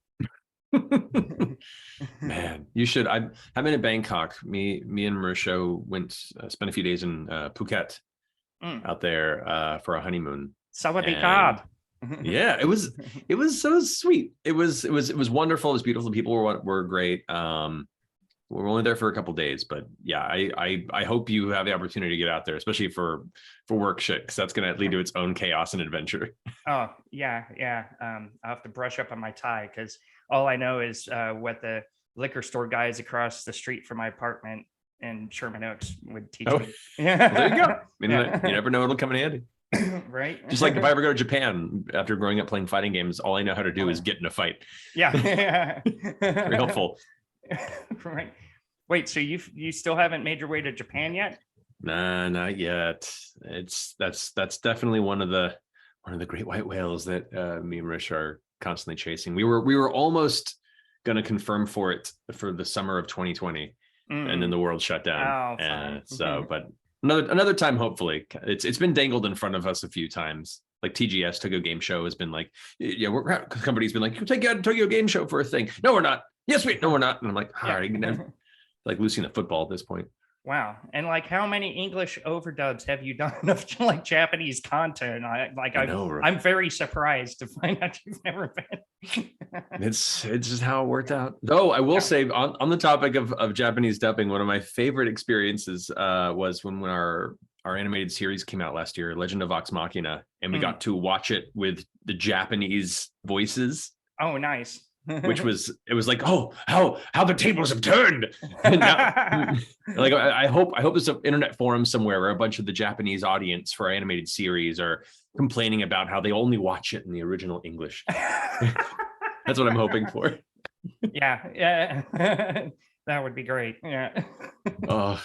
Man, you should. I'm in Bangkok. Me and Mercer went spent a few days in Phuket out there for a honeymoon. Sawadee krap. Yeah, it was so sweet. It was wonderful. It was beautiful. The people were great. We were only there for a couple days, but yeah, I hope you have the opportunity to get out there, especially for work shit, because that's going to lead to its own chaos and adventure. Oh yeah. I'll have to brush up on my Thai, because all I know is what the liquor store guys across the street from my apartment in Sherman Oaks would teach me. Well, there you go. I mean, you never know, it'll come in handy. Right. Just like if I ever go to Japan after growing up playing fighting games, all I know how to do is get in a fight. Yeah. Very helpful. Right. Wait, so you still haven't made your way to Japan yet? Nah, not yet. That's definitely one of the great white whales that me and Rish are constantly chasing. We were almost going to confirm for it for the summer of 2020, and then the world shut down. Oh, fine. So, but another time, hopefully. It's been dangled in front of us a few times. Like TGS, Tokyo Game Show, has been like, yeah, company's been like, you take you out to Tokyo Game Show for a thing. No, we're not. Yes, no, we're not. And I'm like, all right, like losing the football at this point. Wow. And like, how many English overdubs have you done of like Japanese content? I'm very surprised to find out you've never been. It's just how it worked out. Though I will say, on the topic of Japanese dubbing, one of my favorite experiences was when our animated series came out last year, Legend of Vox Machina, and we got to watch it with the Japanese voices. Oh, nice. Which was like, oh, how the tables have turned. Now, like I hope there's an internet forum somewhere where a bunch of the Japanese audience for our animated series are complaining about how they only watch it in the original English. That's what I'm hoping for. Yeah. That would be great. Yeah. Oh.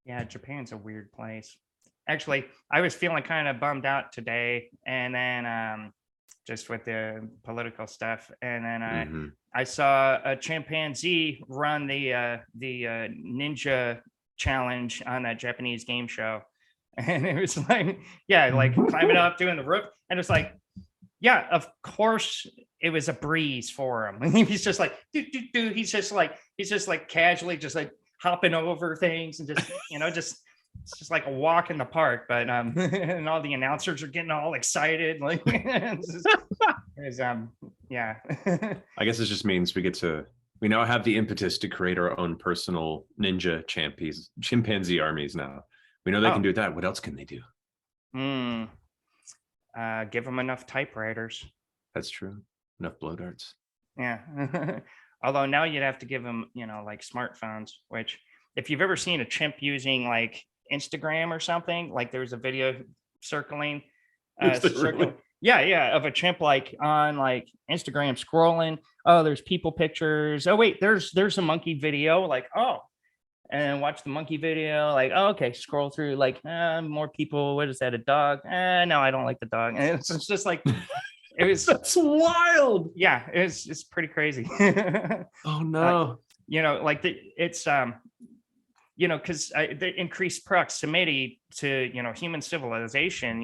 Yeah, Japan's a weird place. Actually, I was feeling kind of bummed out today, and then just with the political stuff, and then I saw a chimpanzee run the ninja challenge on that Japanese game show, and it was like, yeah, like climbing up, doing the rope, and it's like, yeah, of course it was a breeze for him. He's just like, he's just like casually just like hopping over things and just it's just like a walk in the park, but and all the announcers are getting all excited, like yeah. I guess it just means we now have the impetus to create our own personal ninja chimpanzee armies now. We know they can do that. What else can they do? Give them enough typewriters. That's true. Enough blow darts. Yeah. Although now you'd have to give them, like smartphones, which if you've ever seen a chimp using like Instagram or something, like there's a video circling of a chimp like on like Instagram scrolling. Oh, there's people pictures. Oh wait, there's a monkey video, like, oh, and watch the monkey video, like, oh, okay, scroll through, like, more people. What is that, a dog? No, I don't like the dog. And it's just like that's wild. Yeah, it's pretty crazy. Oh no. It's because the increased proximity to human civilization,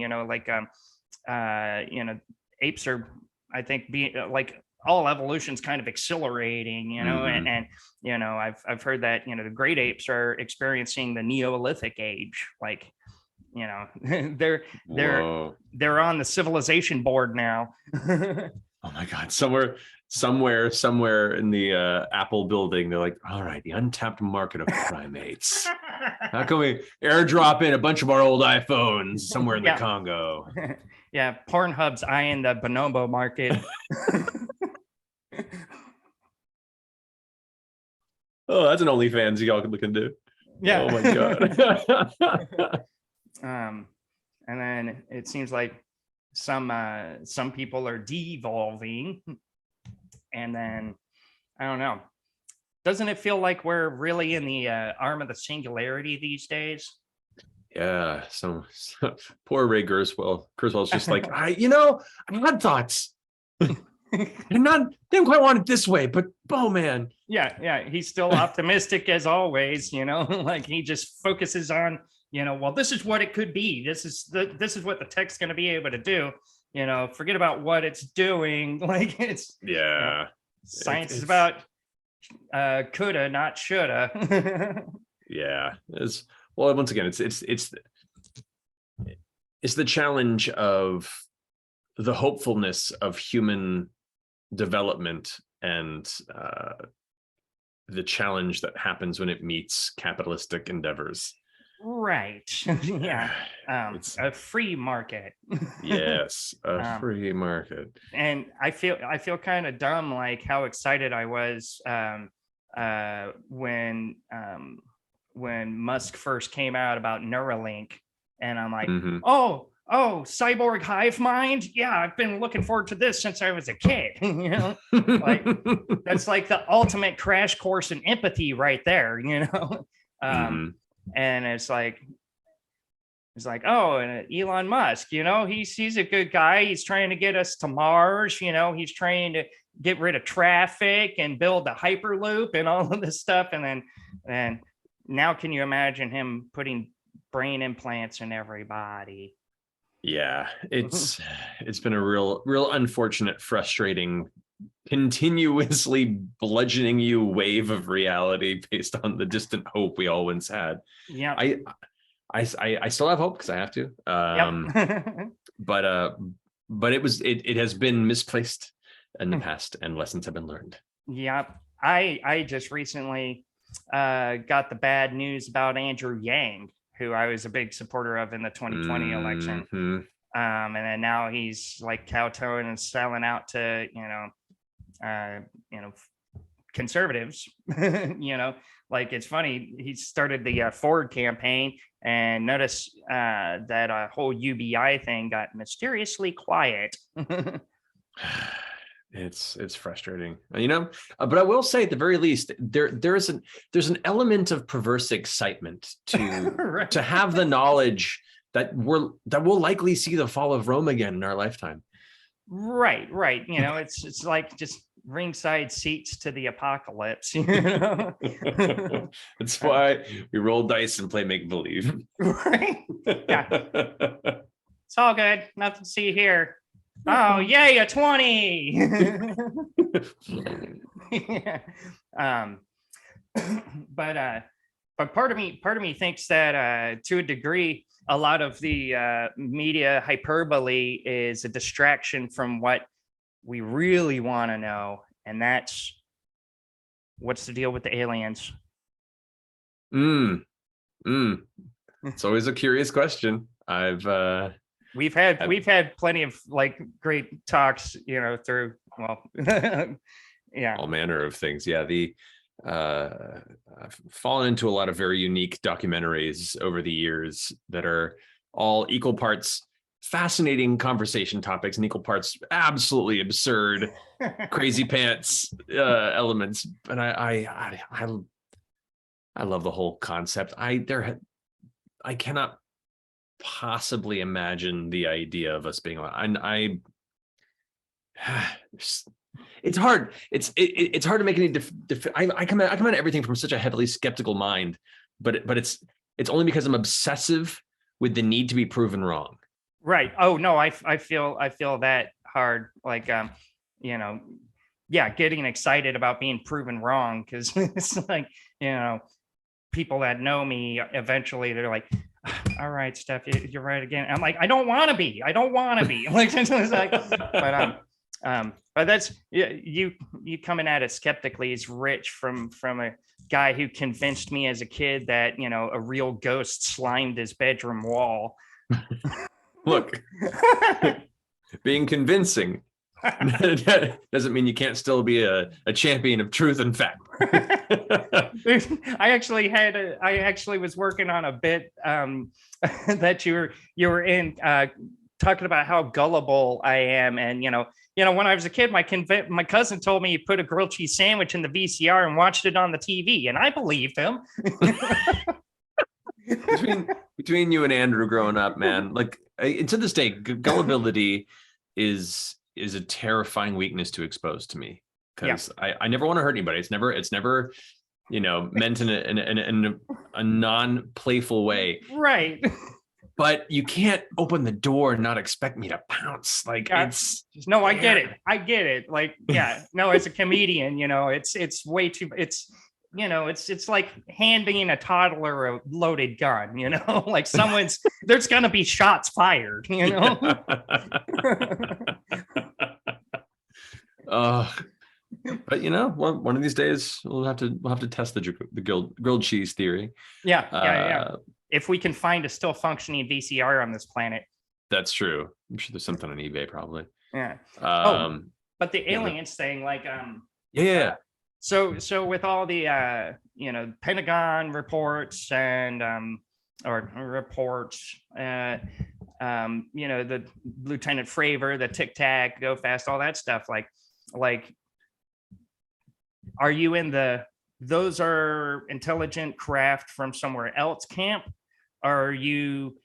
apes are, I think, being like, all evolution's kind of accelerating, and I've heard that the great apes are experiencing the Neolithic age, like they're on the civilization board now. Oh my God, somewhere in the Apple building, they're like, all right, the untapped market of primates. How can we airdrop in a bunch of our old iPhones somewhere in the Congo? Yeah, Pornhub's eyeing the bonobo market. Oh, that's an OnlyFans y'all could look into. Yeah. Oh my God. And then it seems like some people are devolving, and then I don't know. Doesn't it feel like we're really in the arm of the singularity these days? Yeah. So poor Ray Kurzweil. Kurzweil's just like, I had thoughts. Didn't quite want it this way, but man. Yeah. He's still optimistic as always, like he just focuses on, well, this is what it could be. This is what the tech's going to be able to do. Forget about what it's doing. Like it's science is about coulda, not shoulda. Yeah. Once again, it's the challenge of the hopefulness of human development and the challenge that happens when it meets capitalistic endeavors. Right. Yeah. A free market. Yes, a free market. And I feel kind of dumb, like how excited I was when when Musk first came out about Neuralink, and I'm like, Mhm. oh, cyborg hive mind. Yeah, I've been looking forward to this since I was a kid. Like that's like the ultimate crash course in empathy right there. Mhm. And it's like, oh, and Elon Musk, he's a good guy. He's trying to get us to Mars. He's trying to get rid of traffic and build a hyperloop and all of this stuff. And now, can you imagine him putting brain implants in everybody? Yeah, it's been a real unfortunate, frustrating, continuously bludgeoning you wave of reality based on the distant hope we all once had. Yeah. I still have hope because I have to. Yep. But it has been misplaced in the past, and lessons have been learned. Yep. I just recently got the bad news about Andrew Yang, who I was a big supporter of in the 2020 election. Mhm. And then now he's like kowtowing and selling out to conservatives. Like it's funny, he started the Ford campaign, and notice that whole UBI thing got mysteriously quiet. It's frustrating, but I will say at the very least there's an element of perverse excitement to Right. to have the knowledge that we'll likely see the fall of Rome again in our lifetime. Right. It's like just ringside seats to the apocalypse. That's why we roll dice and play make believe. Right. Yeah. It's all good. Nothing to see here. Oh, yay, a 20. Yeah. But part of me thinks that to a degree, a lot of the media hyperbole is a distraction from what we really want to know, and that's what's the deal with the aliens. It's always a curious question. We've had plenty of like great talks, through yeah, all manner of things. Yeah, I've fallen into a lot of very unique documentaries over the years that are all equal parts fascinating conversation topics and equal parts absolutely absurd, crazy pants elements. And I love the whole concept. I cannot possibly imagine the idea of us being on. It's hard. It's hard to make any. I come at everything from such a heavily skeptical mind, but it's only because I'm obsessive with the need to be proven wrong. Right. Oh no, I feel that hard. Like getting excited about being proven wrong, because it's like people that know me eventually they're like, all right, Steph, you're right again. I'm like, I don't want to be. Like, it's like, but that's you coming at it skeptically is rich from a guy who convinced me as a kid that a real ghost slimed his bedroom wall. Look, being convincing doesn't mean you can't still be a champion of truth and fact. I actually was working on a bit that you were in, talking about how gullible I am. And when I was a kid, my cousin told me he put a grilled cheese sandwich in the VCR and watched it on the TV, and I believed him. Between you and Andrew growing up, man, like to this day, gullibility is a terrifying weakness to expose to me, because I never want to hurt anybody. It's never meant in a non-playful way, right? But you can't open the door and not expect me to pounce. Like I get it. Like, no, as a comedian, it's way too. It's like handing a toddler a loaded gun, like there's gonna be shots fired, But one of these days we'll have to test the grilled cheese theory. Yeah. If we can find a still functioning VCR on this planet. That's true. I'm sure there's something on eBay probably. Yeah. But the aliens thing, like So with all the Pentagon reports and or reports, the Lieutenant Fravor, the Tic Tac, Go Fast, all that stuff, like are you in those are intelligent craft from somewhere else camp? Or are you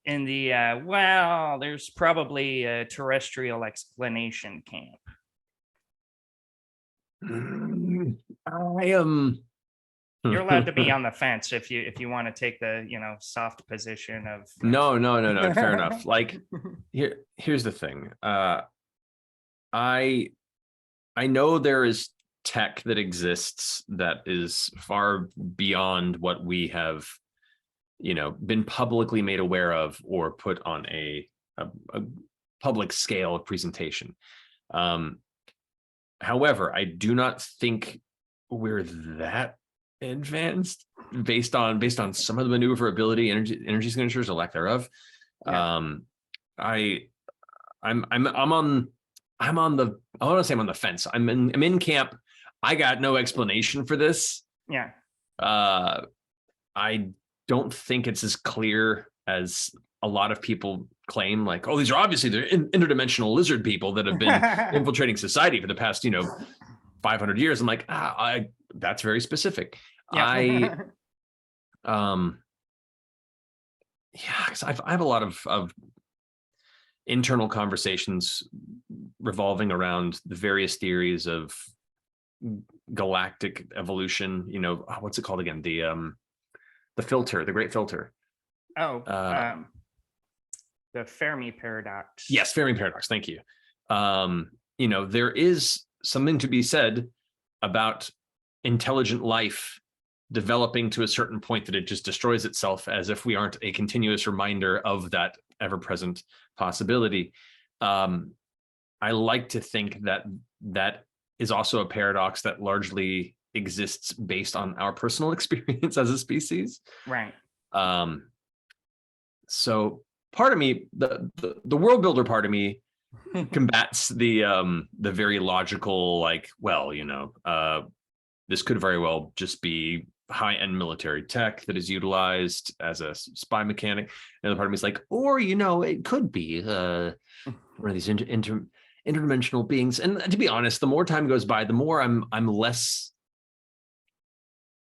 in the there's probably a terrestrial explanation camp? I am. You're allowed to be on the fence if you want to take the soft position of No. Fair enough. Like here's the thing. I know there is tech that exists that is far beyond what we have, been publicly made aware of or put on a public scale of presentation. However, I do not think we're that advanced based on some of the maneuverability, energy signatures, or lack thereof. Yeah. I'm on the, I want to say I'm on the fence. I'm in camp. I got no explanation for this. Yeah. I don't think it's as clear as a lot of people claim, like, oh, these are obviously they're interdimensional lizard people that have been infiltrating society for the past 500 years. I'm like, that's very specific. Yeah. Because I have a lot of internal conversations revolving around the various theories of galactic evolution. What's it called again? The filter, the great filter. The Fermi paradox. Yes, Fermi paradox. Thank you. There is something to be said about intelligent life developing to a certain point that it just destroys itself, as if we aren't a continuous reminder of that ever-present possibility. I like to think that is also a paradox that largely exists based on our personal experience as a species. Right. So part of me, the world builder part of me, combats the very logical, like, well, this could very well just be high-end military tech that is utilized as a spy mechanic. And the part of me is like, or it could be one of these interdimensional beings. And to be honest, the more time goes by, the more I'm less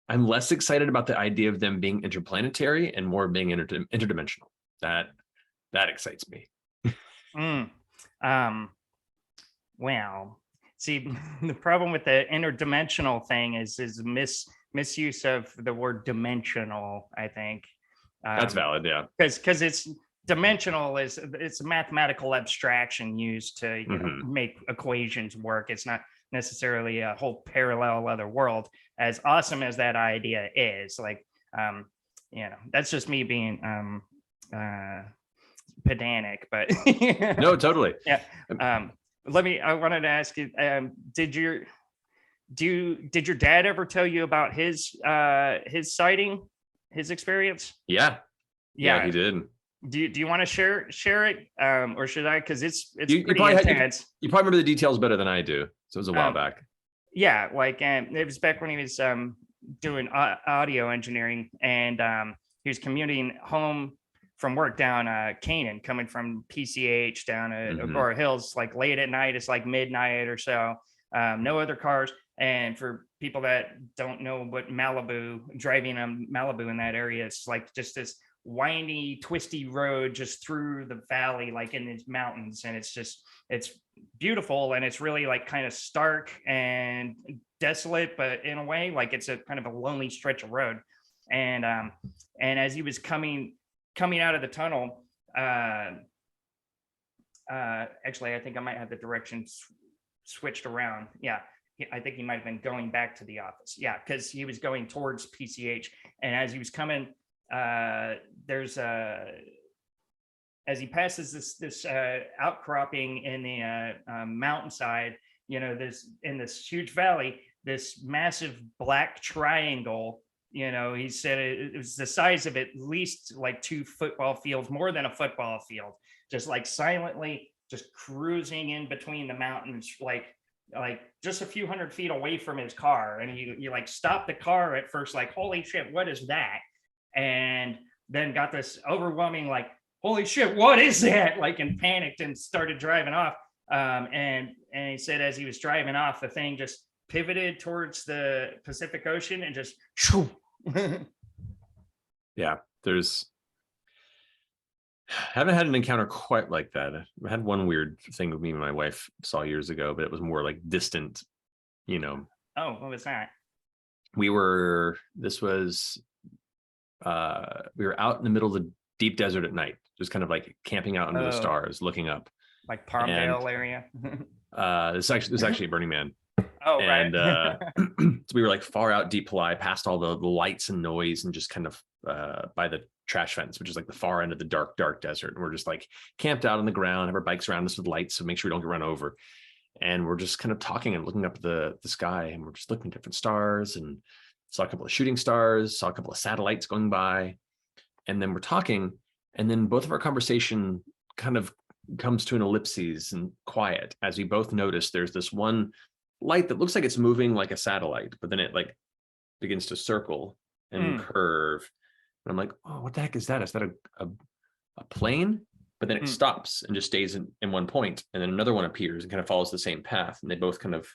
excited about the idea of them being interplanetary and more being interdimensional. That excites me. Well, see, the problem with the interdimensional thing is misuse of the word dimensional, I think. That's valid, yeah. Because it's dimensional, it's a mathematical abstraction used to make equations work. It's not necessarily a whole parallel other world. As awesome as that idea is, like, that's just me being pedantic, but no, totally. Yeah. I wanted to ask you, did your dad ever tell you about his sighting, his experience? Yeah, he did. Do you want to share it, or should I? Because it's you pretty probably intense. You probably remember the details better than I do. So it was a while back. Yeah, like, it was back when he was doing audio engineering, and he was commuting home from work down Canaan, coming from PCH down at Agora Hills, like late at night. It's like midnight or so. No other cars. And for people that don't know what driving on Malibu in that area, it's like just this windy, twisty road just through the valley, like in these mountains. And it's beautiful. And it's really like kind of stark and desolate, but in a way, like it's a kind of a lonely stretch of road. And as he was coming out of the tunnel, actually, I think I might have the directions switched around. Yeah, I think he might have been going back to the office. Yeah, because he was going towards PCH, and as he was coming, as he passes this outcropping in the mountainside, this in this huge valley, this massive black triangle. He said it was the size of at least like 2 football fields, more than a football field, just like silently just cruising in between the mountains, like like just a few hundred feet away from his car, and he like stopped the car at first, like, holy shit, what is that? And then got this overwhelming like, holy shit, what is that? Like, and panicked and started driving off. And he said as he was driving off, the thing just pivoted towards the Pacific Ocean and just Yeah, haven't had an encounter quite like that. I had one weird thing with me and my wife saw years ago, but it was more like distant, you know. Oh, what was that? We were out in the middle of the deep desert at night, just kind of like camping out under the stars, looking up. Like Palmdale area. This is actually Burning Man. Oh, and right. so we were like far out, deep lie, past all the lights and noise, and just kind of by the trash fence, which is like the far end of the dark desert. And we're just like camped out on the ground, have our bikes around us with lights, so make sure we don't get run over. And we're just kind of talking and looking up the sky, and we're just looking at different stars, and saw a couple of shooting stars, saw a couple of satellites going by, and then we're talking, and then both of our conversation kind of comes to an ellipses and quiet as we both notice there's this one light that looks like it's moving like a satellite, but then it like begins to circle and curve. And I'm like, oh, what the heck is that? Is that a plane? But then it stops and just stays in one point. And then another one appears and kind of follows the same path. And they both kind of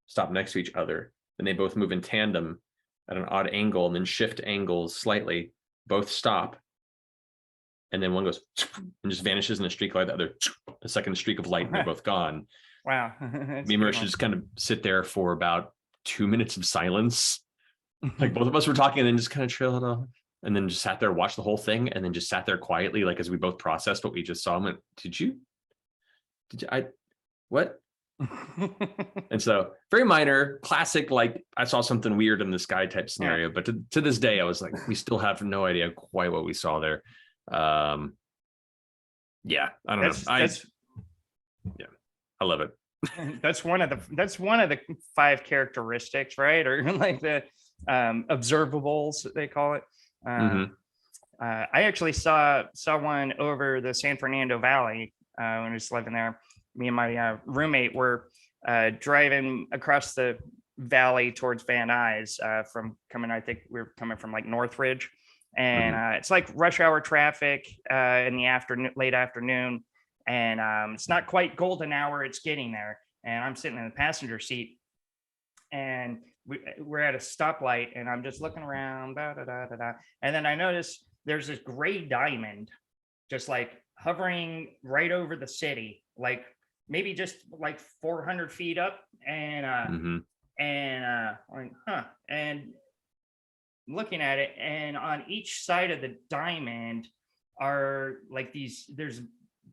stop next to each other. And they both move in tandem at an odd angle and then shift angles slightly. Both stop. And then one goes and just vanishes in a streak like the other, a second streak of light, and they're both gone. Wow. Me and Mercer just kind of sit there for about 2 minutes of silence. Like both of us were talking and then just kind of trailed off. And then just sat there, watched the whole thing, and then just sat there quietly, like as we both processed what we just saw. And went, did you, what? And so very minor, classic, like I saw something weird in the sky type scenario. But to this day, I was like, we still have no idea quite what we saw there. Yeah, I don't know. I love it. That's one of the 5 characteristics, right? Or like the observables, they call it. I actually saw one over the San Fernando Valley when I was living there. Me and my roommate were driving across the valley towards Van Nuys I think we were coming from like Northridge, and it's like rush hour traffic in the late afternoon, and it's not quite golden hour, it's getting there, and I'm sitting in the passenger seat, and we're at a stoplight, and I'm just looking around, and then I notice there's this gray diamond just like hovering right over the city, like maybe just like 400 feet up, and and looking at it, and on each side of the diamond are like there's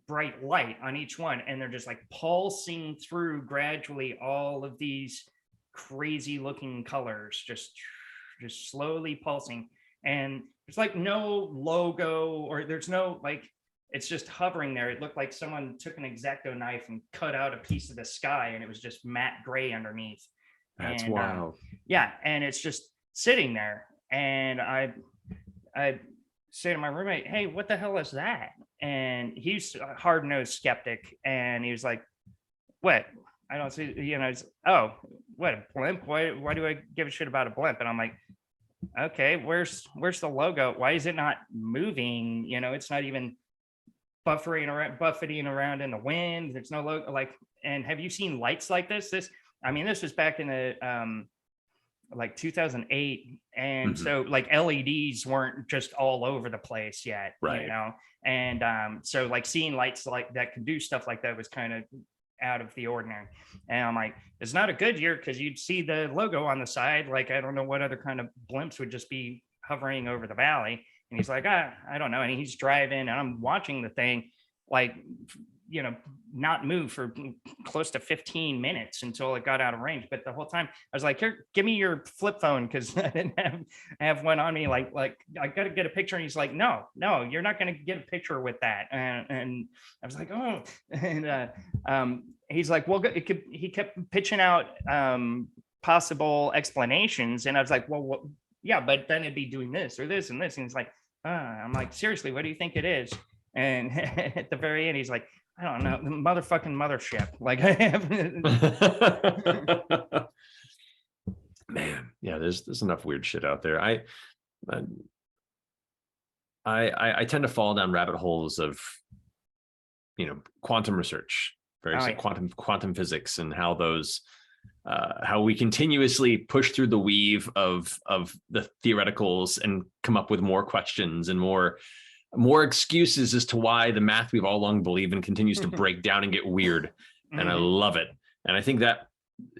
bright light on each one, and they're just like pulsing through gradually all of these crazy looking colors, just slowly pulsing, and there's like no logo, or there's no like, it's just hovering there. It looked like someone took an X-Acto knife and cut out a piece of the sky, and it was just matte gray underneath. That's wild. Yeah, and it's just sitting there, and I say to my roommate, hey, what the hell is that? And he's a hard-nosed skeptic, and he was like, what? I don't see, oh, what, a blimp? Why do I give a shit about a blimp? And I'm like, okay, where's the logo? Why is it not moving? It's not even buffeting around in the wind. There's no logo. Like, and have you seen lights like this? This was back in the like 2008, and so like LEDs weren't just all over the place yet, right? And so like seeing lights like that could do stuff like that was kind of out of the ordinary. And I'm like, it's not a good year, because you'd see the logo on the side. Like, I don't know what other kind of blimps would just be hovering over the valley. And he's like, I don't know. And he's driving, and I'm watching the thing like, not move for close to 15 minutes until it got out of range. But the whole time I was like, here, give me your flip phone, because I didn't have one on me. Like I got to get a picture. And he's like, no, you're not going to get a picture with that. And I was like, oh, and he's like, well, he kept pitching out possible explanations. And I was like, well, yeah, but then it'd be doing this or this and this. And he's like, I'm like, seriously, what do you think it is? And at the very end, he's like, I don't know, the motherfucking mothership. Like I have. Man, yeah, there's enough weird shit out there. I tend to fall down rabbit holes of, quantum research, quantum physics, and how those how we continuously push through the weave of the theoreticals and come up with more questions and more excuses as to why the math we've all long believed in continues to break down and get weird. And I love it. And I think that,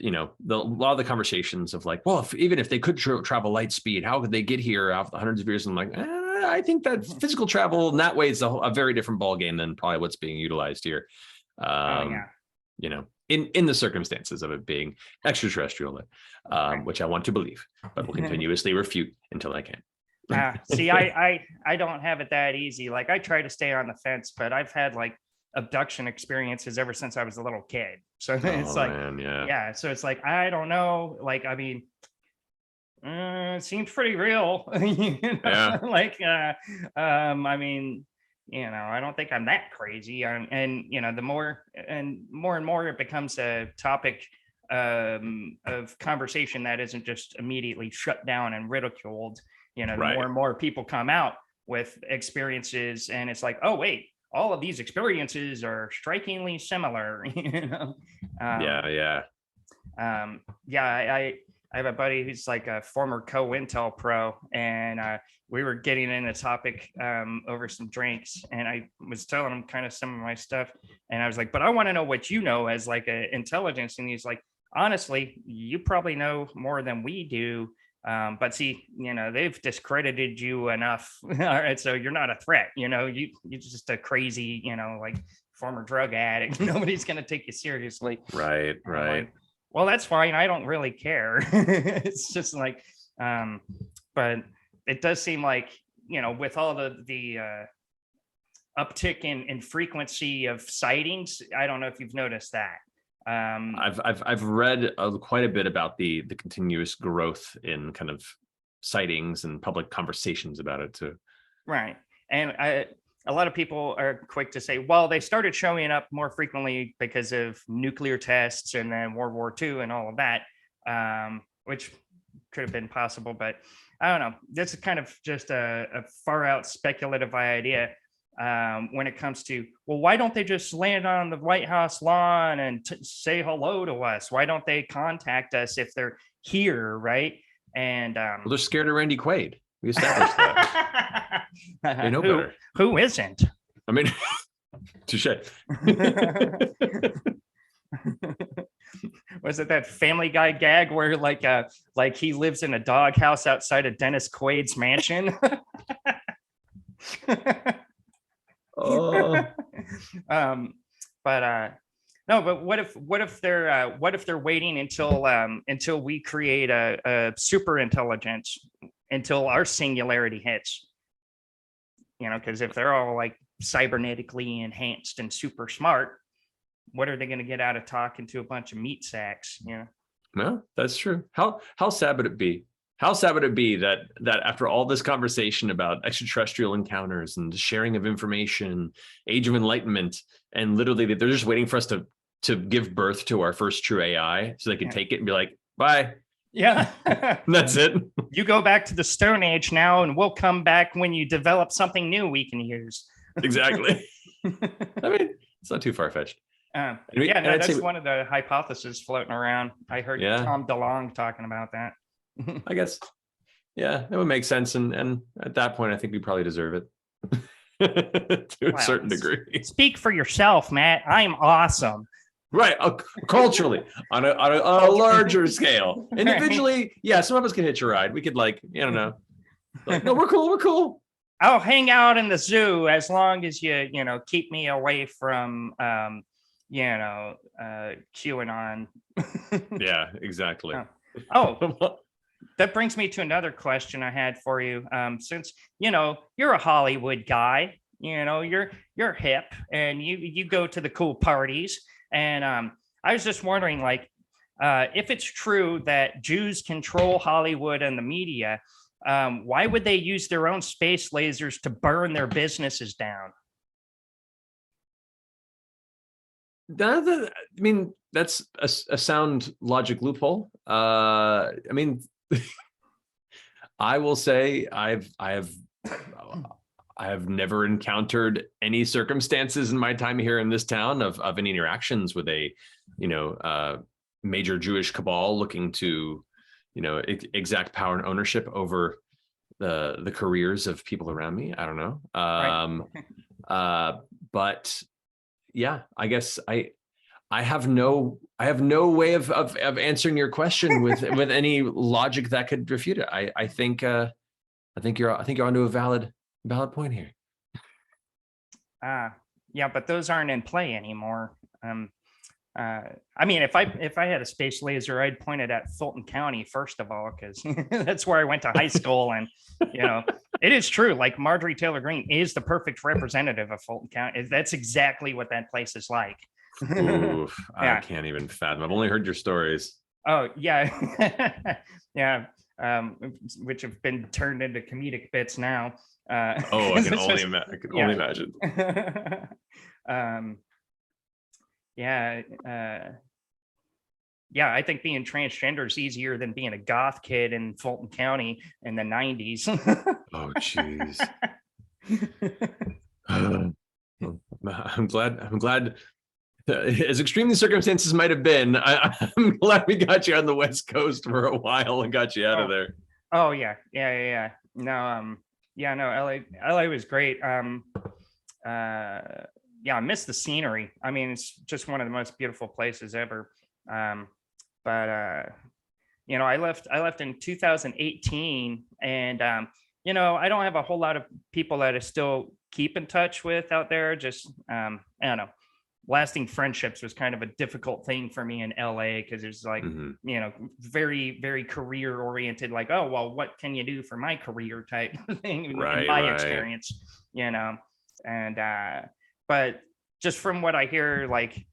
a lot of the conversations of like, well, even if they could travel light speed, how could they get here after hundreds of years? And I'm like, I think that physical travel in that way is a very different ballgame than probably what's being utilized here. In the circumstances of it being extraterrestrial, which I want to believe, but will continuously refute until I can. See, I don't have it that easy. Like I try to stay on the fence, but I've had like abduction experiences ever since I was a little kid. So it's like, man, yeah. So it's like, I don't know. Like, I mean, it seems pretty real. Yeah. Like, I mean, I don't think I'm that crazy. And the more and more it becomes a topic of conversation that isn't just immediately shut down and ridiculed. The more and more people come out with experiences, and it's like, oh wait, all of these experiences are strikingly similar. I have a buddy who's like a former co-intel pro, and we were getting in a topic over some drinks, and I was telling him kind of some of my stuff, and I was like, but I want to know what you know as like a intelligence. And he's like, honestly, you probably know more than we do. But see, they've discredited you enough. All right, so you're not a threat. You're just a crazy, like former drug addict. Nobody's gonna take you seriously. Right. Like, well, that's fine. I don't really care. It's just like, but it does seem like, with all the uptick in frequency of sightings. I don't know if you've noticed that. I've read quite a bit about the continuous growth in kind of sightings and public conversations about it too. Right. And a lot of people are quick to say, well, they started showing up more frequently because of nuclear tests and then World War II and all of that, which could have been possible. But I don't know. This is kind of just a far out speculative idea. When it comes to, well, why don't they just land on the White House lawn and say hello to us? Why don't they contact us if they're here, right? And well, they're scared of Randy Quaid. We established that. They know better. Who isn't? I mean, touche. Was it that Family Guy gag where like he lives in a doghouse outside of Dennis Quaid's mansion? Oh. But what if they're waiting until we create a super intelligence, until our singularity hits? Because if they're all like cybernetically enhanced and super smart, what are they going to get out of talking to a bunch of meat sacks? No, that's true. How sad would it be? How sad would it be that after all this conversation about extraterrestrial encounters and sharing of information, age of enlightenment, and literally they're just waiting for us to give birth to our first true AI so they can take it and be like, bye. Yeah. That's it. You go back to the Stone Age now, and we'll come back when you develop something new we can use. Exactly. I mean, it's not too far-fetched. That's one of the hypotheses floating around. I heard Tom DeLonge talking about that. I guess, yeah, that would make sense. And at that point, I think we probably deserve it to a certain degree. Speak for yourself, Matt. I'm awesome. Right. Culturally, on a larger scale. Individually, yeah, some of us can hitch a ride. We could no, we're cool. I'll hang out in the zoo as long as you keep me away from QAnon. Yeah, exactly. Oh, that brings me to another question I had for you. Since you're a Hollywood guy, you're hip and you go to the cool parties, and I was just wondering, if it's true that Jews control Hollywood and the media, why would they use their own space lasers to burn their businesses down? I mean, that's a sound logic loophole. I mean, I will say I have never encountered any circumstances in my time here in this town of any interactions with a, major Jewish cabal looking to, exact power and ownership over the careers of people around me. I don't know. But yeah, I guess I have no way of answering your question with any logic that could refute it. I think you're onto a valid point here. Yeah, but those aren't in play anymore. I mean, if I had a space laser, I'd point it at Fulton County first of all, because that's where I went to high school, and it is true. Like Marjorie Taylor Greene is the perfect representative of Fulton County. That's exactly what that place is like. Oof, Yeah. I can't even fathom. I've only heard your stories. Oh yeah, yeah. Which have been turned into comedic bits now. I can only imagine. Yeah, I think being transgender is easier than being a goth kid in Fulton County in the 90s. Oh, jeez. I'm glad. As extreme the circumstances might have been, I'm glad we got you on the West Coast for a while and got you out of there. Oh yeah. No, LA was great. Yeah, I miss the scenery. I mean, it's just one of the most beautiful places ever. But I left in 2018, and I don't have a whole lot of people that I still keep in touch with out there. Just I don't know. Lasting friendships was kind of a difficult thing for me in LA, because there's like, very, very career oriented, like, oh, well, what can you do for my career type thing in my experience, and but just from what I hear, like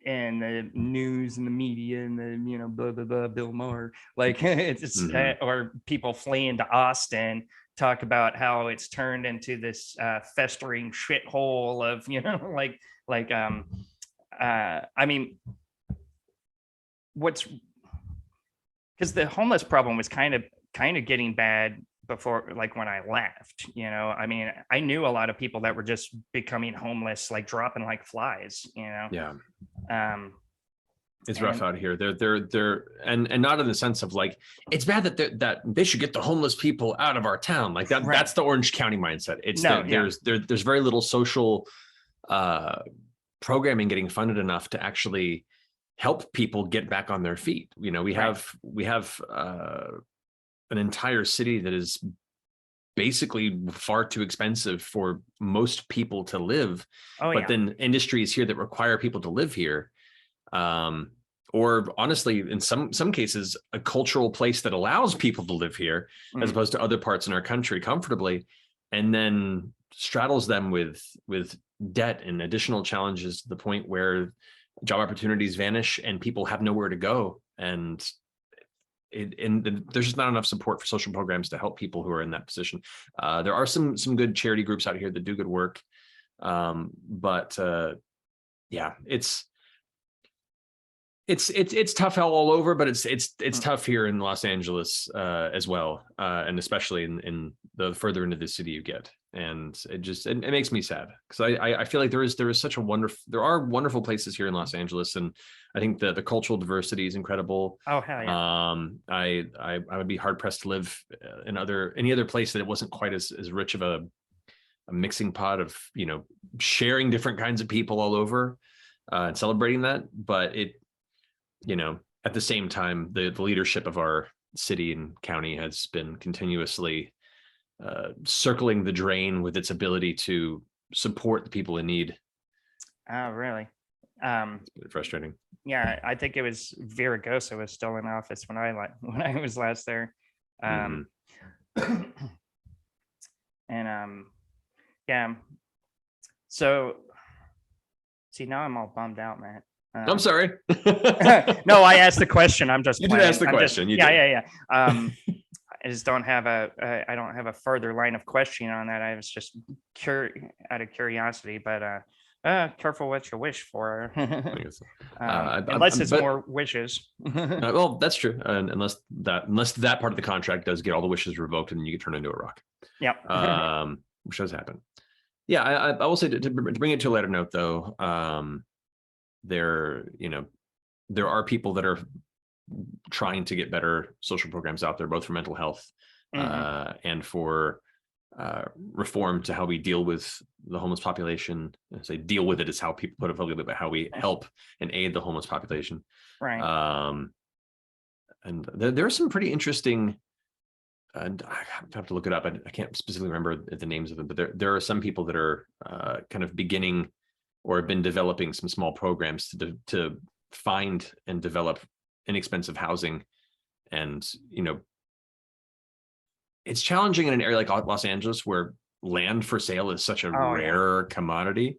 in the news and the media and the, blah, blah, blah, Bill Maher, like it's or people fleeing to Austin, talk about how it's turned into this festering shithole of, I mean, because the homeless problem was kind of getting bad before, like when I left, I mean, I knew a lot of people that were just becoming homeless, like dropping like flies, Yeah. It's rough out here. They're and not in the sense of like, it's bad that they should get the homeless people out of our town. Like that, that's the Orange County mindset. It's there's very little social programming getting funded enough to actually help people get back on their feet. We have an entire city that is basically far too expensive for most people to live. Then industries here that require people to live here, or honestly, in some cases, a cultural place that allows people to live here, as opposed to other parts in our country comfortably, and then straddles them with debt and additional challenges to the point where job opportunities vanish and people have nowhere to go. And there's just not enough support for social programs to help people who are in that position. There are some good charity groups out here that do good work. But it's tough all over, but it's tough here in Los Angeles as well, and especially in the further into the city you get, and it makes me sad, because I feel like there is such there are wonderful places here in Los Angeles, and I think the cultural diversity is incredible. Oh hell yeah! I would be hard pressed to live in any other place that it wasn't quite as rich of a mixing pot of sharing different kinds of people all over, and celebrating that, but at the same time, the leadership of our city and county has been continuously circling the drain with its ability to support the people in need. Oh, really? It's been frustrating. Yeah, I think it was Viragosa was still in office when I was last there. And yeah. So see, now I'm all bummed out, Matt. I'm sorry. No, I asked the question. I'm just. You did ask the question. Yeah. I just don't have I don't have a further line of questioning on that. I was just out of curiosity, but Careful what you wish for. I guess. Unless it's but more wishes. well, that's true. Unless that part of the contract does get all the wishes revoked and you get turned into a rock. Yeah. Which does happen. Yeah, I will say to bring it to a lighter note though. There are people that are trying to get better social programs out there, both for mental health and for reform to how we deal with the homeless population. I say deal with it is how people put it publicly, but how we help and aid the homeless population. Right. And there are some pretty interesting, and I have to look it up. I can't specifically remember the names of them, but there are some people that are kind of beginning or have been developing some small programs to find and develop inexpensive housing. And it's challenging in an area like Los Angeles where land for sale is such a rare commodity.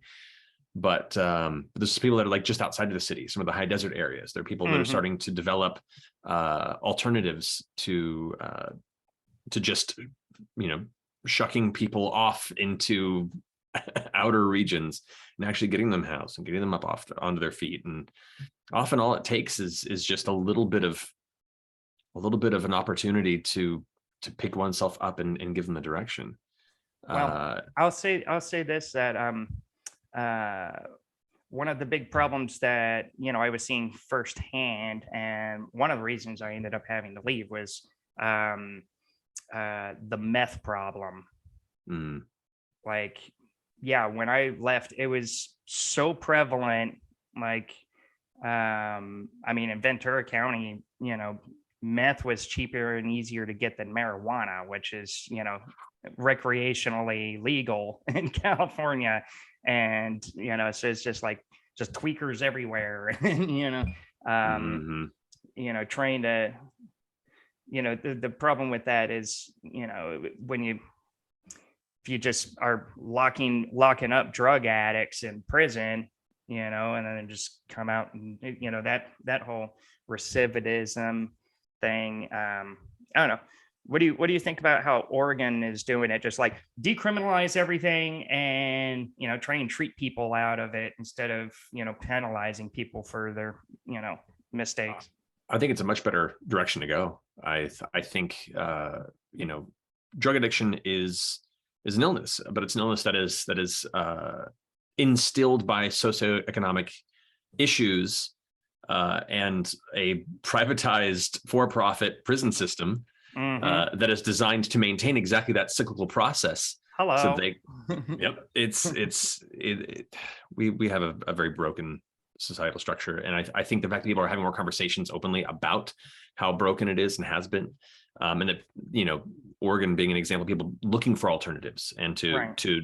But there's people that are like just outside of the city, some of the high desert areas. There are people that are starting to develop alternatives to just shucking people off into outer regions and actually getting them housed and getting them up onto their feet. And often all it takes is just a little bit of an opportunity to pick oneself up and give them the direction. Well, I'll say this, that one of the big problems that I was seeing firsthand, and one of the reasons I ended up having to leave was the meth problem. Like, yeah, when I left, it was so prevalent. Like, in Ventura County, meth was cheaper and easier to get than marijuana, which is, recreationally legal in California. And, so it's just tweakers everywhere, trying to, the problem with that is, if you just are locking up drug addicts in prison, and then just come out and, that whole recidivism thing. I don't know. What do you think about how Oregon is doing it? Just like decriminalize everything and, try and treat people out of it instead of, penalizing people for their, mistakes. I think it's a much better direction to go. I think, drug addiction is an illness, but it's an illness that is instilled by socioeconomic issues and a privatized for-profit prison system that is designed to maintain exactly that cyclical process. Hello. So we have a very broken societal structure, and I think the fact that people are having more conversations openly about how broken it is and has been, and that Oregon being an example, people looking for alternatives and to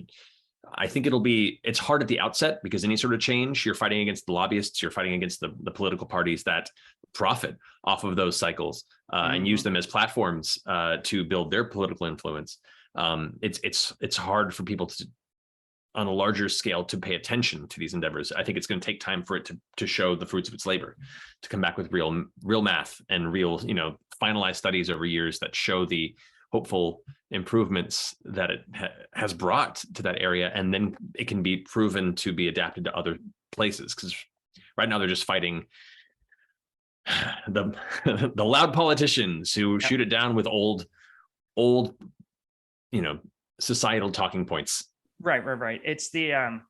I think it's hard at the outset because any sort of change, you're fighting against the lobbyists, you're fighting against the political parties that profit off of those cycles and use them as platforms to build their political influence. It's hard for people to, on a larger scale, to pay attention to these endeavors. I think it's going to take time for it to show the fruits of its labor, to come back with real math and real, finalized studies over years that show the hopeful improvements that it has brought to that area, and then it can be proven to be adapted to other places. Because right now they're just fighting the loud politicians who shoot it down with old societal talking points. Right. It's the all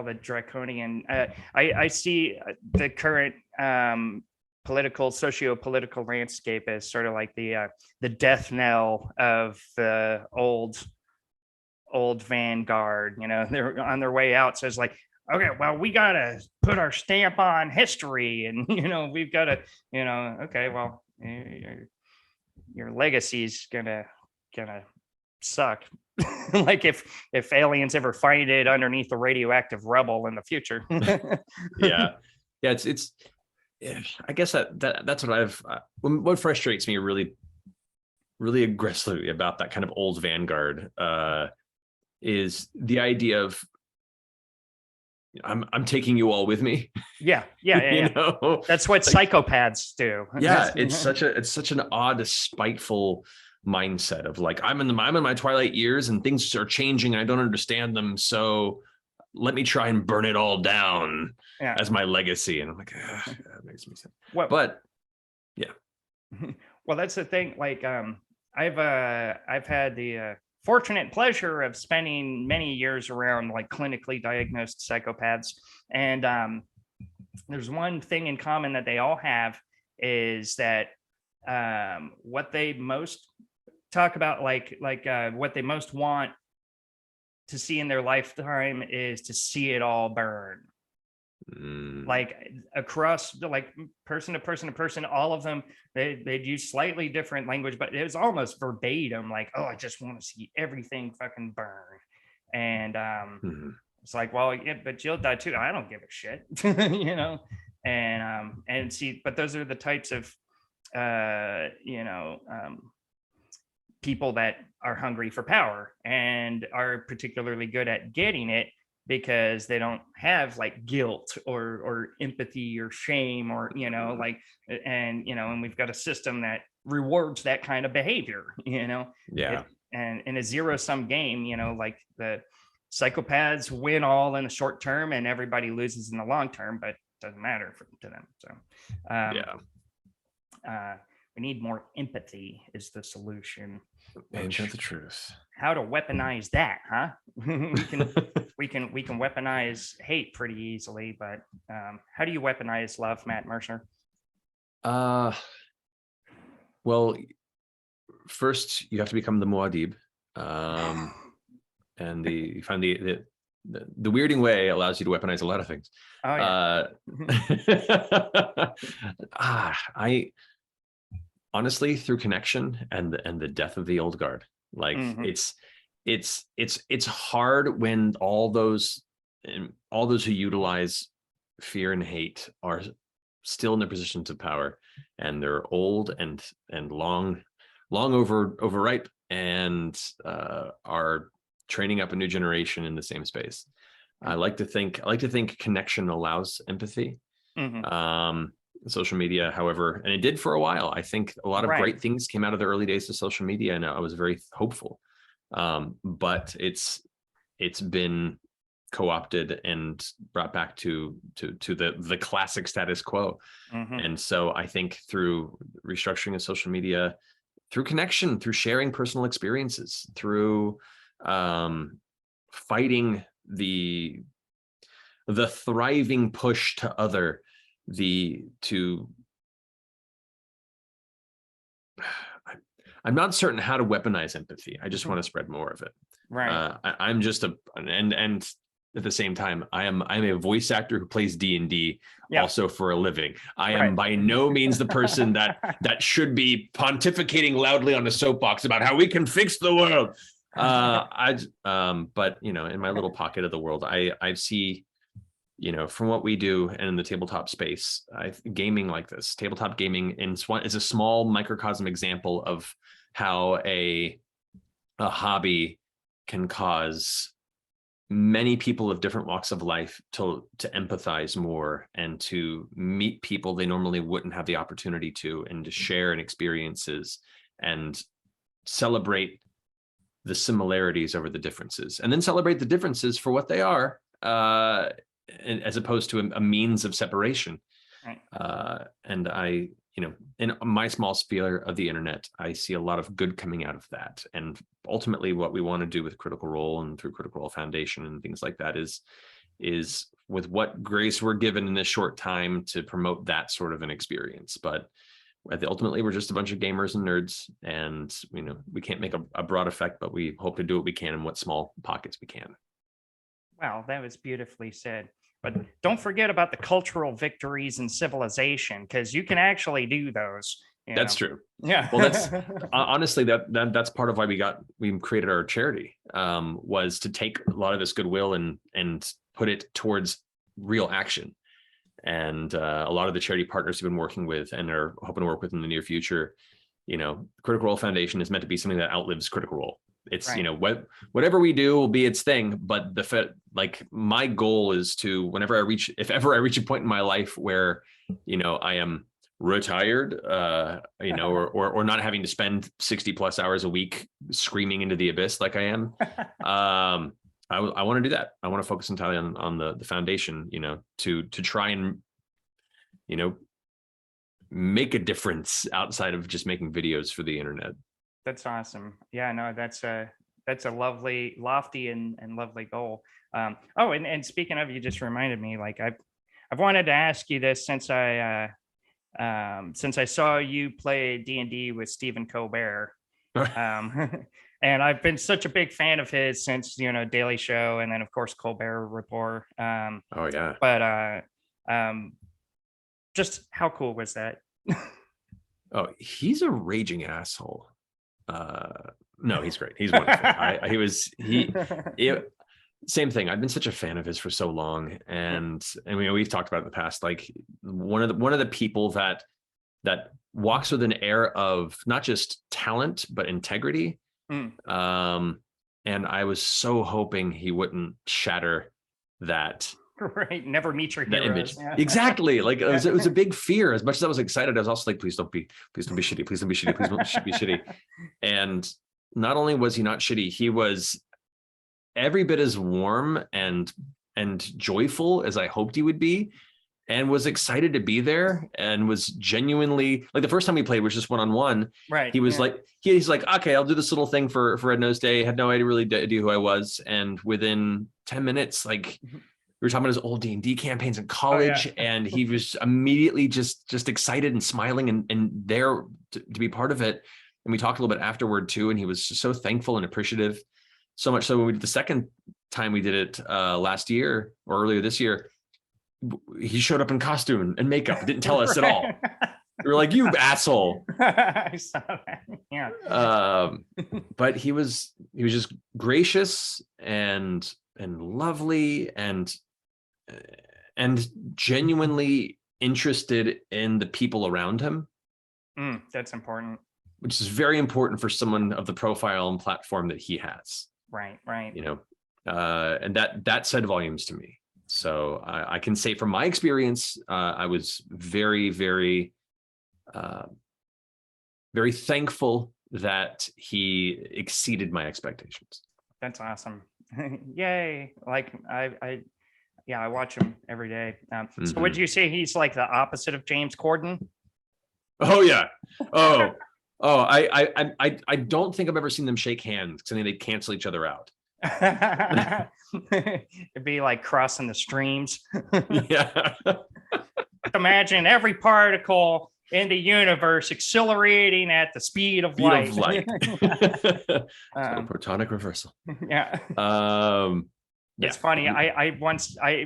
the draconian. I see the current socio-political landscape as sort of like the death knell of the old vanguard. They're on their way out. So it's like, okay, well, we gotta put our stamp on history, and we've got to, okay, well, your legacy's gonna suck. Like if aliens ever find it underneath the radioactive rubble in the future. It's I guess that's what what frustrates me really, really aggressively about that kind of old vanguard is the idea of I'm taking you all with me. Yeah. That's what psychopaths do. Yeah, it's such an odd, spiteful mindset of like, I'm in my twilight years and things are changing and I don't understand them. So let me try and burn it all down as my legacy. And I'm like, that makes me sense. But yeah. Well, that's the thing. Like, I've had the fortunate pleasure of spending many years around like clinically diagnosed psychopaths, and there's one thing in common that they all have is that what they most talk about, like what they most want to see in their lifetime is to see it all burn. Like across, like person to person to person, all of them, they'd use slightly different language, but it was almost verbatim. Like, oh, I just want to see everything fucking burn. And it's like, well, yeah, but you'll die too. I don't give a shit, you know. And see, but those are the types of people that are hungry for power and are particularly good at getting it, because they don't have like guilt or empathy or shame or, like, and we've got a system that rewards that kind of behavior, and in a zero-sum game, like the psychopaths win all in the short term and everybody loses in the long term, but it doesn't matter to them. So we need more empathy is the solution. Ain't that the truth? How to weaponize that, huh? we can weaponize hate pretty easily, but how do you weaponize love, Matt Mercer? Well, first you have to become the Muad'Dib, and you find the weirding way allows you to weaponize a lot of things. Oh yeah. I honestly, through connection and the death of the old guard, like it's hard when all those who utilize fear and hate are still in their positions of power, and they're old and long overripe, and are training up a new generation in the same space. I like to think connection allows empathy. Social media, however, and it did for a while. I think a lot of great things came out of the early days of social media, and I was very hopeful. But it's been co-opted and brought back to the classic status quo. And so I think through restructuring of social media, through connection, through sharing personal experiences, through fighting the thriving push to other, I'm not certain how to weaponize empathy. I just want to spread more of it. Right. I'm just and at the same time, I'm a voice actor who plays D&D also for a living. I am by no means the person that should be pontificating loudly on a soapbox about how we can fix the world. But in my little pocket of the world, I see, from what we do and in the tabletop space, gaming like this, tabletop gaming is a small microcosm example of how a hobby can cause many people of different walks of life to empathize more and to meet people they normally wouldn't have the opportunity to, and to share in experiences and celebrate the similarities over the differences, and then celebrate the differences for what they are, as opposed to a means of separation. And I, in my small sphere of the internet, I see a lot of good coming out of that. And ultimately what we want to do with Critical Role and through Critical Role Foundation and things like that is with what grace we're given in this short time to promote that sort of an experience. But ultimately we're just a bunch of gamers and nerds, and we can't make a broad effect, but we hope to do what we can in what small pockets we can. Wow, that was beautifully said. But don't forget about the cultural victories in civilization, because you can actually do those. That's true. Yeah. Well, that's honestly that's part of why we created our charity, was to take a lot of this goodwill and put it towards real action. And a lot of the charity partners we've been working with and are hoping to work with in the near future, Critical Role Foundation is meant to be something that outlives Critical Role. It's whatever we do will be its thing, but my goal is to, if ever I reach a point in my life where I am retired, or not having to spend 60 plus hours a week screaming into the abyss like I am. I want to do that. I want to focus entirely on the foundation, to try and, make a difference outside of just making videos for the internet. That's awesome. Yeah, no, that's a lovely, lofty and lovely goal. And speaking of, you just reminded me, like I've wanted to ask you this since I saw you play D&D with Stephen Colbert. And I've been such a big fan of his since, Daily Show, and then of course Colbert Report. Oh yeah. But just how cool was that? Oh, he's a raging asshole. No, he's great. He's wonderful. Same thing. I've been such a fan of his for so long, and we've talked about it in the past. Like one of the people that walks with an air of not just talent but integrity. And I was so hoping he wouldn't shatter that. Right, never meet your heroes. Image. Yeah. Exactly. Like it was a big fear. As much as I was excited, I was also like, please don't be shitty. Please don't be shitty. Please don't be shitty. And not only was he not shitty, he was every bit as warm and joyful as I hoped he would be, and was excited to be there, and was genuinely, like, the first time we played was just one-on-one. Right. He was he's like, okay, I'll do this little thing for Red Nose Day. Had no idea who I was. And within 10 minutes, like, we were talking about his old D&D campaigns in college, and he was immediately just excited and smiling and there to be part of it. And we talked a little bit afterward too, and he was just so thankful and appreciative. So much so when we did the second time we did it last year or earlier this year, he showed up in costume and makeup, didn't tell us at all. We were like, you asshole. I saw that. Yeah. But he was just gracious and lovely and genuinely interested in the people around him. That's important. Which is very important for someone of the profile and platform that he has. Right. And that said volumes to me. So I can say from my experience, I was very, very, very thankful that he exceeded my expectations. That's awesome. Yay. Like I watch him every day. So would you say he's like the opposite of James Corden? Oh yeah. I don't think I've ever seen them shake hands, because I think they cancel each other out. It'd be like crossing the streams. Yeah. Imagine every particle in the universe accelerating at the speed of light. Protonic reversal. Yeah. It's funny. I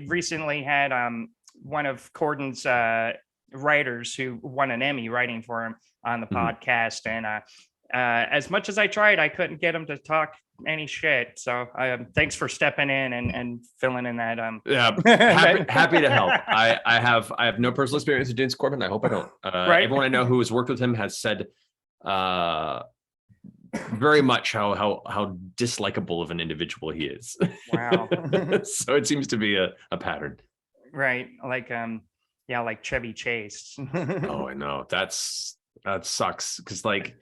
recently had one of Corden's writers who won an Emmy writing for him on the podcast, and as much as I tried, I couldn't get him to talk any shit. So thanks for stepping in and filling in that. Happy to help. I have no personal experience with James Corden. I hope I don't. Right. Everyone I know who has worked with him has said very much how dislikable of an individual he is. Wow. So it seems to be a pattern. Right. Like like Chevy Chase. Oh, I know. That sucks, because like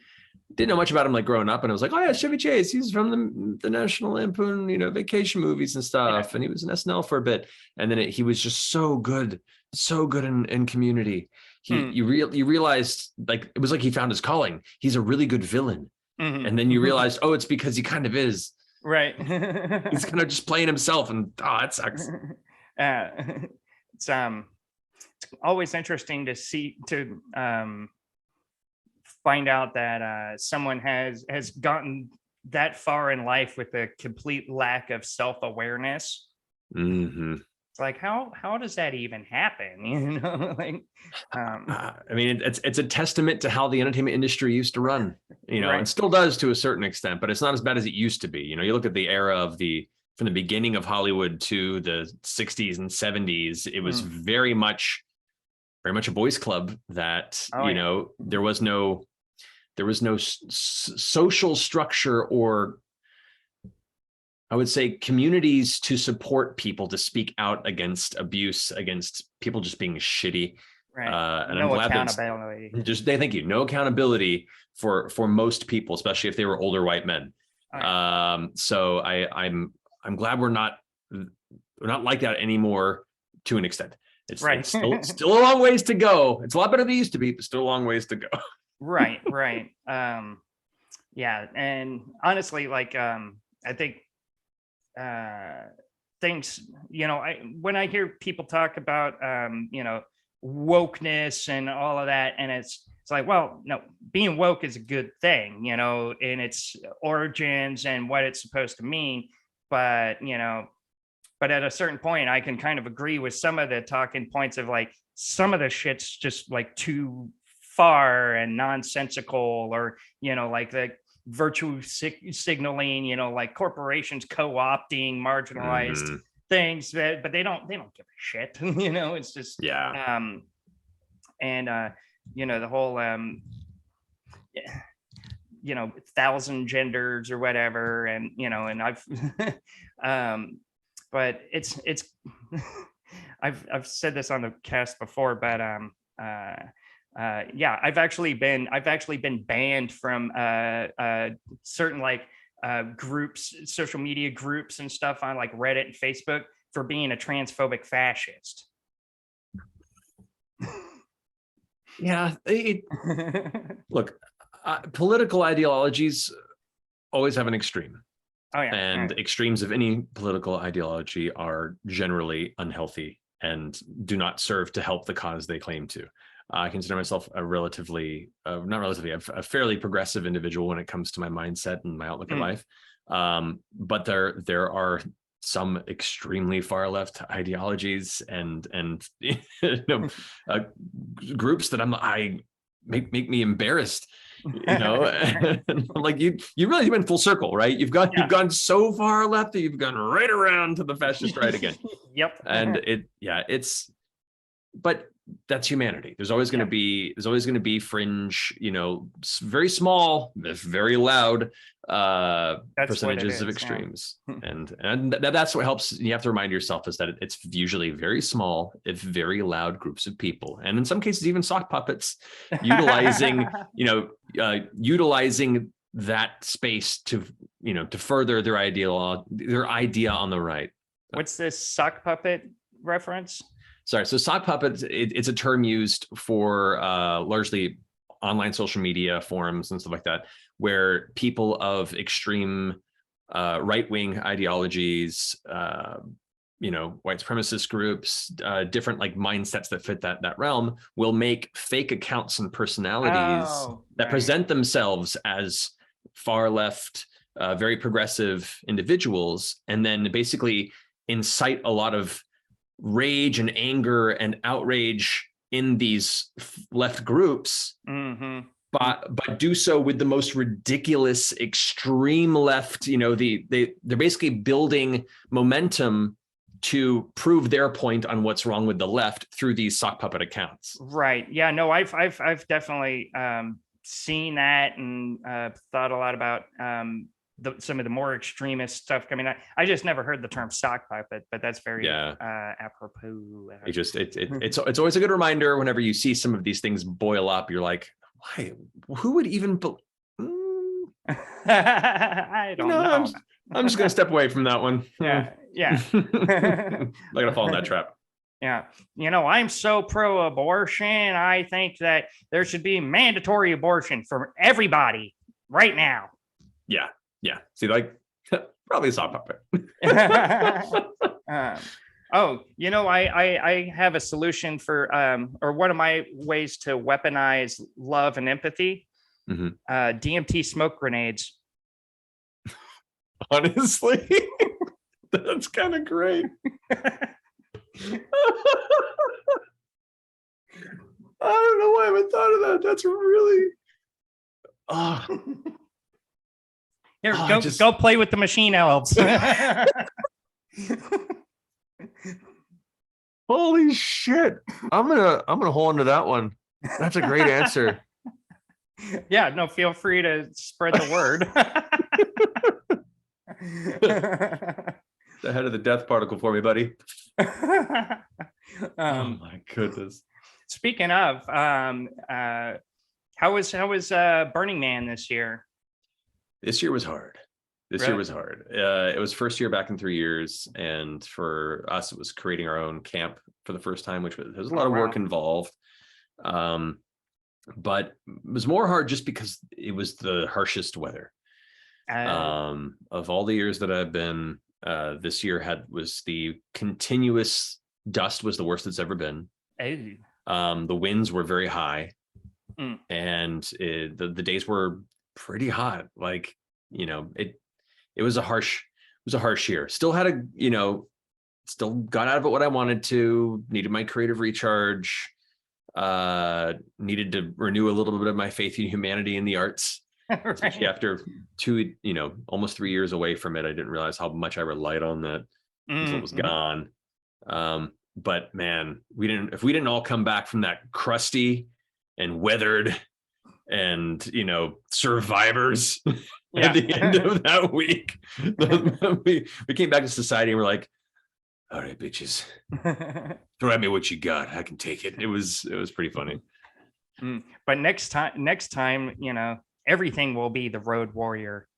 didn't know much about him like growing up, and I was like, oh yeah, Chevy Chase, he's from the National Lampoon, vacation movies and stuff, and he was in SNL for a bit, and then he was just so good in Community. You realized, like, it was like he found his calling. He's a really good villain. And then you realized, it's because he kind of is. Right. He's kind of just playing himself, and that sucks. It's always interesting to find out that someone has gotten that far in life with a complete lack of self-awareness. It's like, how does that even happen? I mean, it's a testament to how the entertainment industry used to run, Right. and still does to a certain extent, but it's not as bad as it used to be. You look at the era of from the beginning of Hollywood to the 60s and 70s, it was very much a boys club that, there was no social structure, or I would say communities to support people to speak out against abuse, against people just being shitty. Right. And I'm No glad accountability. thank you. No accountability for most people, especially if they were older white men. So I'm glad we're not like that anymore to an extent. It's still a long ways to go. It's a lot better than it used to be, but still a long ways to go. Right. Yeah. And honestly, like, I think, things, when I hear people talk about, wokeness and all of that, and it's like, well, no, being woke is a good thing, in its origins and what it's supposed to mean. But, but at a certain point, I can kind of agree with some of the talking points of like, some of the shit's just like too far and nonsensical, or, like the virtue signaling, like corporations co-opting marginalized things, but they don't give a shit. It's just, and the whole 1,000 genders or whatever, and and I've but it's I've said this on the cast before, but I've actually been banned from certain like groups, social media groups and stuff on like Reddit and Facebook for being a transphobic fascist. Yeah, look, political ideologies always have an extreme. Oh yeah, and extremes of any political ideology are generally unhealthy and do not serve to help the cause they claim to. I consider myself a fairly progressive individual when it comes to my mindset and my outlook at life. But there are some extremely far left ideologies and groups that make me embarrassed. Like you really went full circle, right? You've gone so far left that you've gone right around to the fascist right again. Yep. And but that's humanity. There's always going to be fringe, very small, very loud percentages of extremes. And that's what helps. You have to remind yourself is that it's usually very small, it's very loud groups of people. And in some cases, even sock puppets utilizing, utilizing that space to further their idea on the right. What's this sock puppet reference? Sorry. So sock puppets, it's a term used for largely online social media forums and stuff like that, where people of extreme right-wing ideologies, white supremacist groups, different like mindsets that fit that realm, will make fake accounts and personalities that present themselves as far left, very progressive individuals, and then basically incite a lot of rage and anger and outrage in these left groups, but do so with the most ridiculous extreme left. They're basically building momentum to prove their point on what's wrong with the left through these sock puppet accounts. Right. Yeah. No, I've definitely seen that and thought a lot about some of the more extremist stuff coming out. I just never heard the term sock puppet, but that's very apropos. It's always a good reminder whenever you see some of these things boil up. You're like, why? Who would even? I don't know. I'm just gonna step away from that one. Yeah. I'm not gonna fall in that trap. Yeah. I'm so pro-abortion. I think that there should be mandatory abortion for everybody right now. Yeah. See, like probably a sock puppet. I have a solution for or one of my ways to weaponize love and empathy. DMT smoke grenades. Honestly, that's kind of great. I don't know why I haven't thought of that. That's really. Here, go play with the machine elves. Holy shit! I'm gonna hold on to that one. That's a great answer. Yeah, no, feel free to spread the word. The head of the death particle for me, buddy. Oh my goodness. Speaking of, how was Burning Man this year? This year was hard. This year was hard. It was first year back in 3 years, and for us, it was creating our own camp for the first time, which was there's a lot of work involved. But it was more hard just because it was the harshest weather. Of all the years that I've been, this year was the continuous dust was the worst it's ever been. The winds were very high, and the days were pretty hot. Like, it was a harsh year. Still had still got out of it what I wanted to. Needed my creative recharge. Needed to renew a little bit of my faith in humanity and the arts. Especially after almost 3 years away from it, I didn't realize how much I relied on that until it was gone. But man, if we didn't all come back from that crusty and weathered and survivors at the end of that week, we came back to society and we're like, all right, bitches, throw at me what you got. I can take it. It was pretty funny. But next time, everything will be the Road Warrior.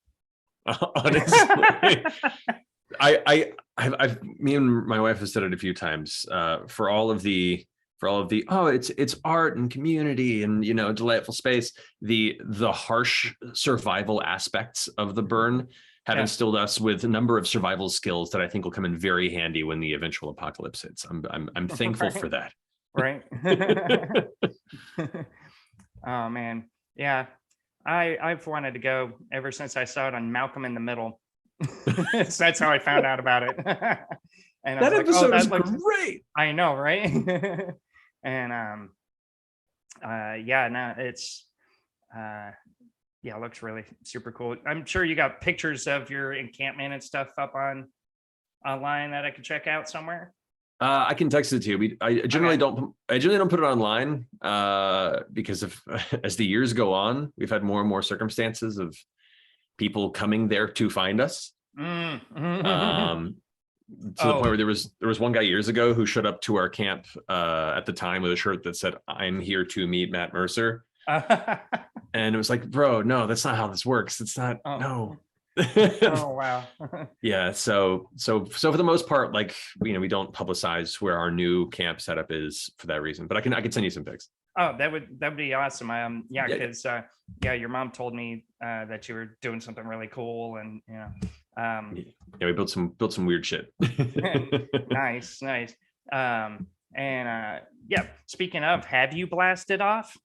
Honestly, me and my wife have said it a few times. For all of the it's art and community and delightful space. The harsh survival aspects of the burn have instilled us with a number of survival skills that I think will come in very handy when the eventual apocalypse hits. I'm thankful for that. Right. Oh man, yeah. I've wanted to go ever since I saw it on Malcolm in the Middle. So that's how I found out about it. And that episode is great. I know, right? And it's it looks really super cool. I'm sure you got pictures of your encampment and stuff up online that I could check out somewhere. I can text it to you. I generally don't put it online because as the years go on, we've had more and more circumstances of people coming there to find us. To the point where there was one guy years ago who showed up to our camp at the time with a shirt that said, "I'm here to meet Matt Mercer." And it was like, bro, no, that's not how this works. It's not. No. Oh wow. Yeah, so for the most part, like we don't publicize where our new camp setup is for that reason, but I can send you some pics. Oh, that would be awesome. Because your mom told me that you were doing something really cool, and we built some weird shit. Nice. Speaking of, have you blasted off?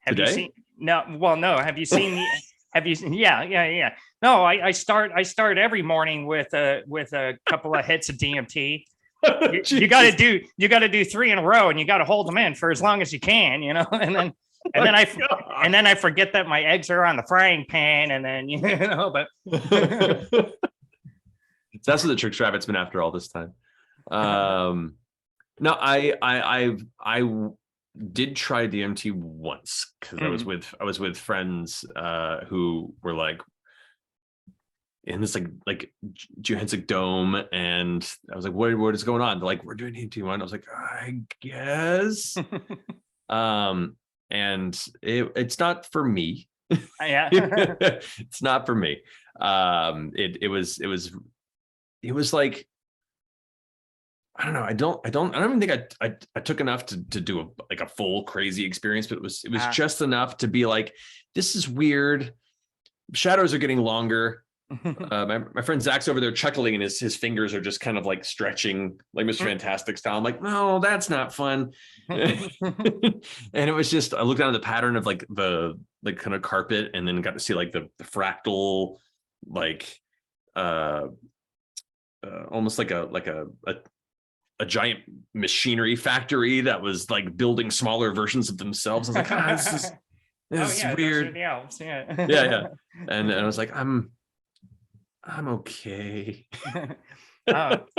Have Today? you seen? No. Have you seen? Have you? Yeah. No, I start every morning with a couple of hits of DMT. You got to do 3 in a row, and you got to hold them in for as long as you can, and then I forget that my eggs are on the frying pan, and then but that's what the trick rabbit's been after all this time. No, I did try DMT once because I was with friends who were like in this like geohensic dome, and I was like, what is going on? They're like, we're doing DMT one. I was like, I guess. And it's not for me. Yeah. It's not for me. It was like, I don't know. I don't even think I took enough to do a full crazy experience, but it was just enough to be like, this is weird. Shadows are getting longer. My friend Zach's over there chuckling, and his fingers are just kind of like stretching like Mr. Fantastic style. I'm like, no, that's not fun. And it was just, I looked down at the pattern of like the kind of carpet, and then got to see like the fractal, like almost like a giant machinery factory that was like building smaller versions of themselves. I was like, this is weird. Yeah. And I was like, I'm okay.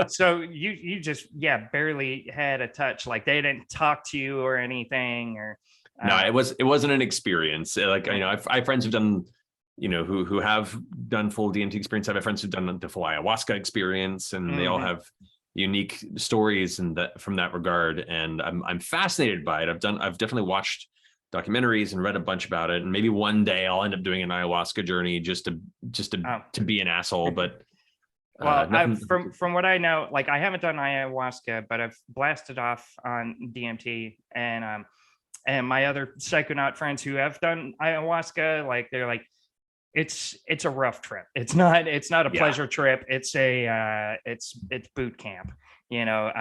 So you just barely had a touch, like they didn't talk to you or anything, or no, it wasn't an experience. Like, I have friends who've done, who have done full DMT experience. I have friends who've done the full ayahuasca experience, and they all have unique stories and that from that regard. And I'm fascinated by it. I've definitely watched documentaries and read a bunch about it. And maybe one day I'll end up doing an ayahuasca journey just to be an asshole. But well, nothing... from what I know, like I haven't done ayahuasca, but I've blasted off on DMT, and my other psychonaut friends who have done ayahuasca, like they're like, it's a rough trip. It's not a pleasure trip. It's it's boot camp, you know.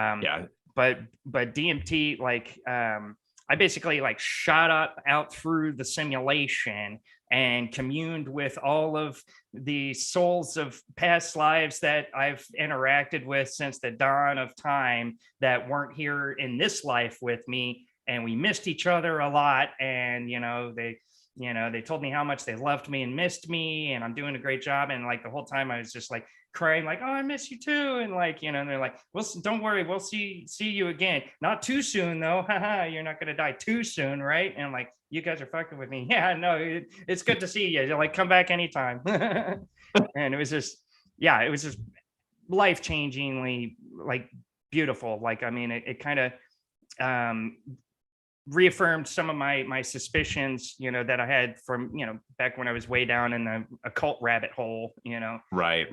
But DMT, like I basically like shot out through the simulation and communed with all of the souls of past lives that I've interacted with since the dawn of time that weren't here in this life with me. And we missed each other a lot. And, they told me how much they loved me and missed me, and I'm doing a great job. And like the whole time I was just like crying, like, oh, I miss you too. And like, and they're like, well, don't worry, we'll see you again. Not too soon though. Haha, you're not going to die too soon. Right. And I'm like, you guys are fucking with me. Yeah, no, it's good to see you. You're like, come back anytime. And it was just life-changingly like beautiful. Like, I mean, it kind of, reaffirmed some of my suspicions, that I had from, back when I was way down in the occult rabbit hole, Right.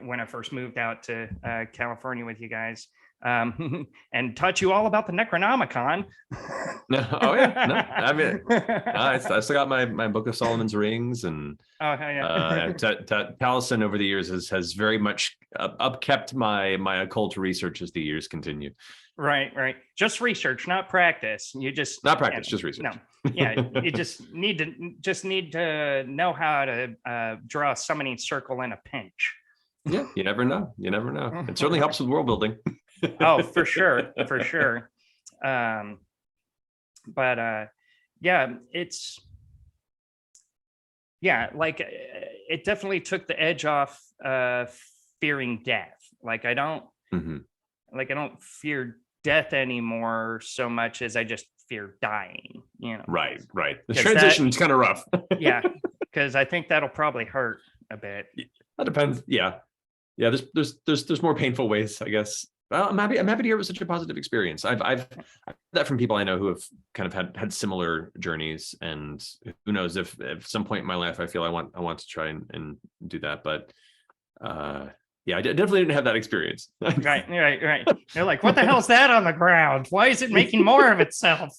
When I first moved out to California with you guys, and taught you all about the Necronomicon. Oh yeah, no, I mean, I still got my Book of Solomon's Rings, and Taliesin over the years has very much upkept my occult research as the years continue. Right. Just research, not practice. You just not practice, just research. No, yeah, you just need to know how to draw a summoning circle in a pinch. Yeah, you never know. It certainly helps with world building. Oh, for sure. Like it definitely took the edge off fearing death. Like I don't fear death anymore so much as I just fear dying, Right. The transition's kind of rough. Yeah, because I think that'll probably hurt a bit. That depends. Yeah. There's more painful ways, I guess. Well, I'm happy to hear it was such a positive experience. I've heard that from people I know who have kind of had similar journeys, and who knows if at some point in my life I feel I want to try and do that. But I definitely didn't have that experience. Right. They're like, what the hell's that on the ground? Why is it making more of itself?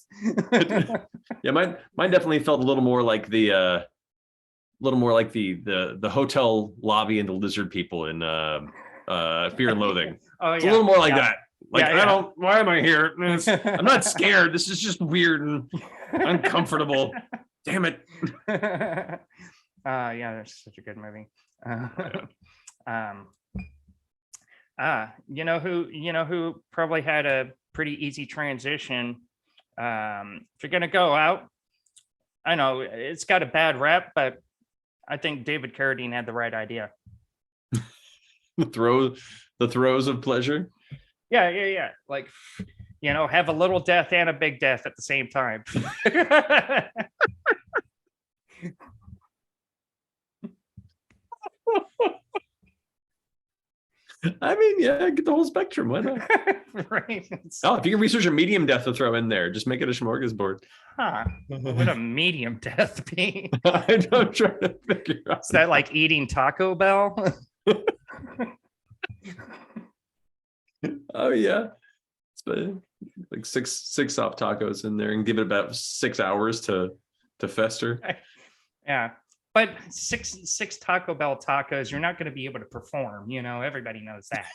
Yeah, mine definitely felt a little more like the hotel lobby and the lizard people in Fear and Loathing. Oh, yeah. It's a little more like that. Like, why am I here? I'm not scared. This is just weird and uncomfortable. Damn it. That's such a good movie. Who probably had a pretty easy transition. If you're gonna go out, I know it's got a bad rep, but I think David Carradine had the right idea. The throes of pleasure. Yeah. Like, have a little death and a big death at the same time. I mean, get the whole spectrum. Why not? Right. Oh, if you can research a medium death to throw in there, just make it a smorgasbord. Huh. What would a medium death be? I'm trying to figure out. Is that like eating Taco Bell? Oh yeah, like six soft tacos in there, and give it about 6 hours to fester. Yeah, but six Taco Bell tacos, you're not going to be able to perform. Everybody knows that.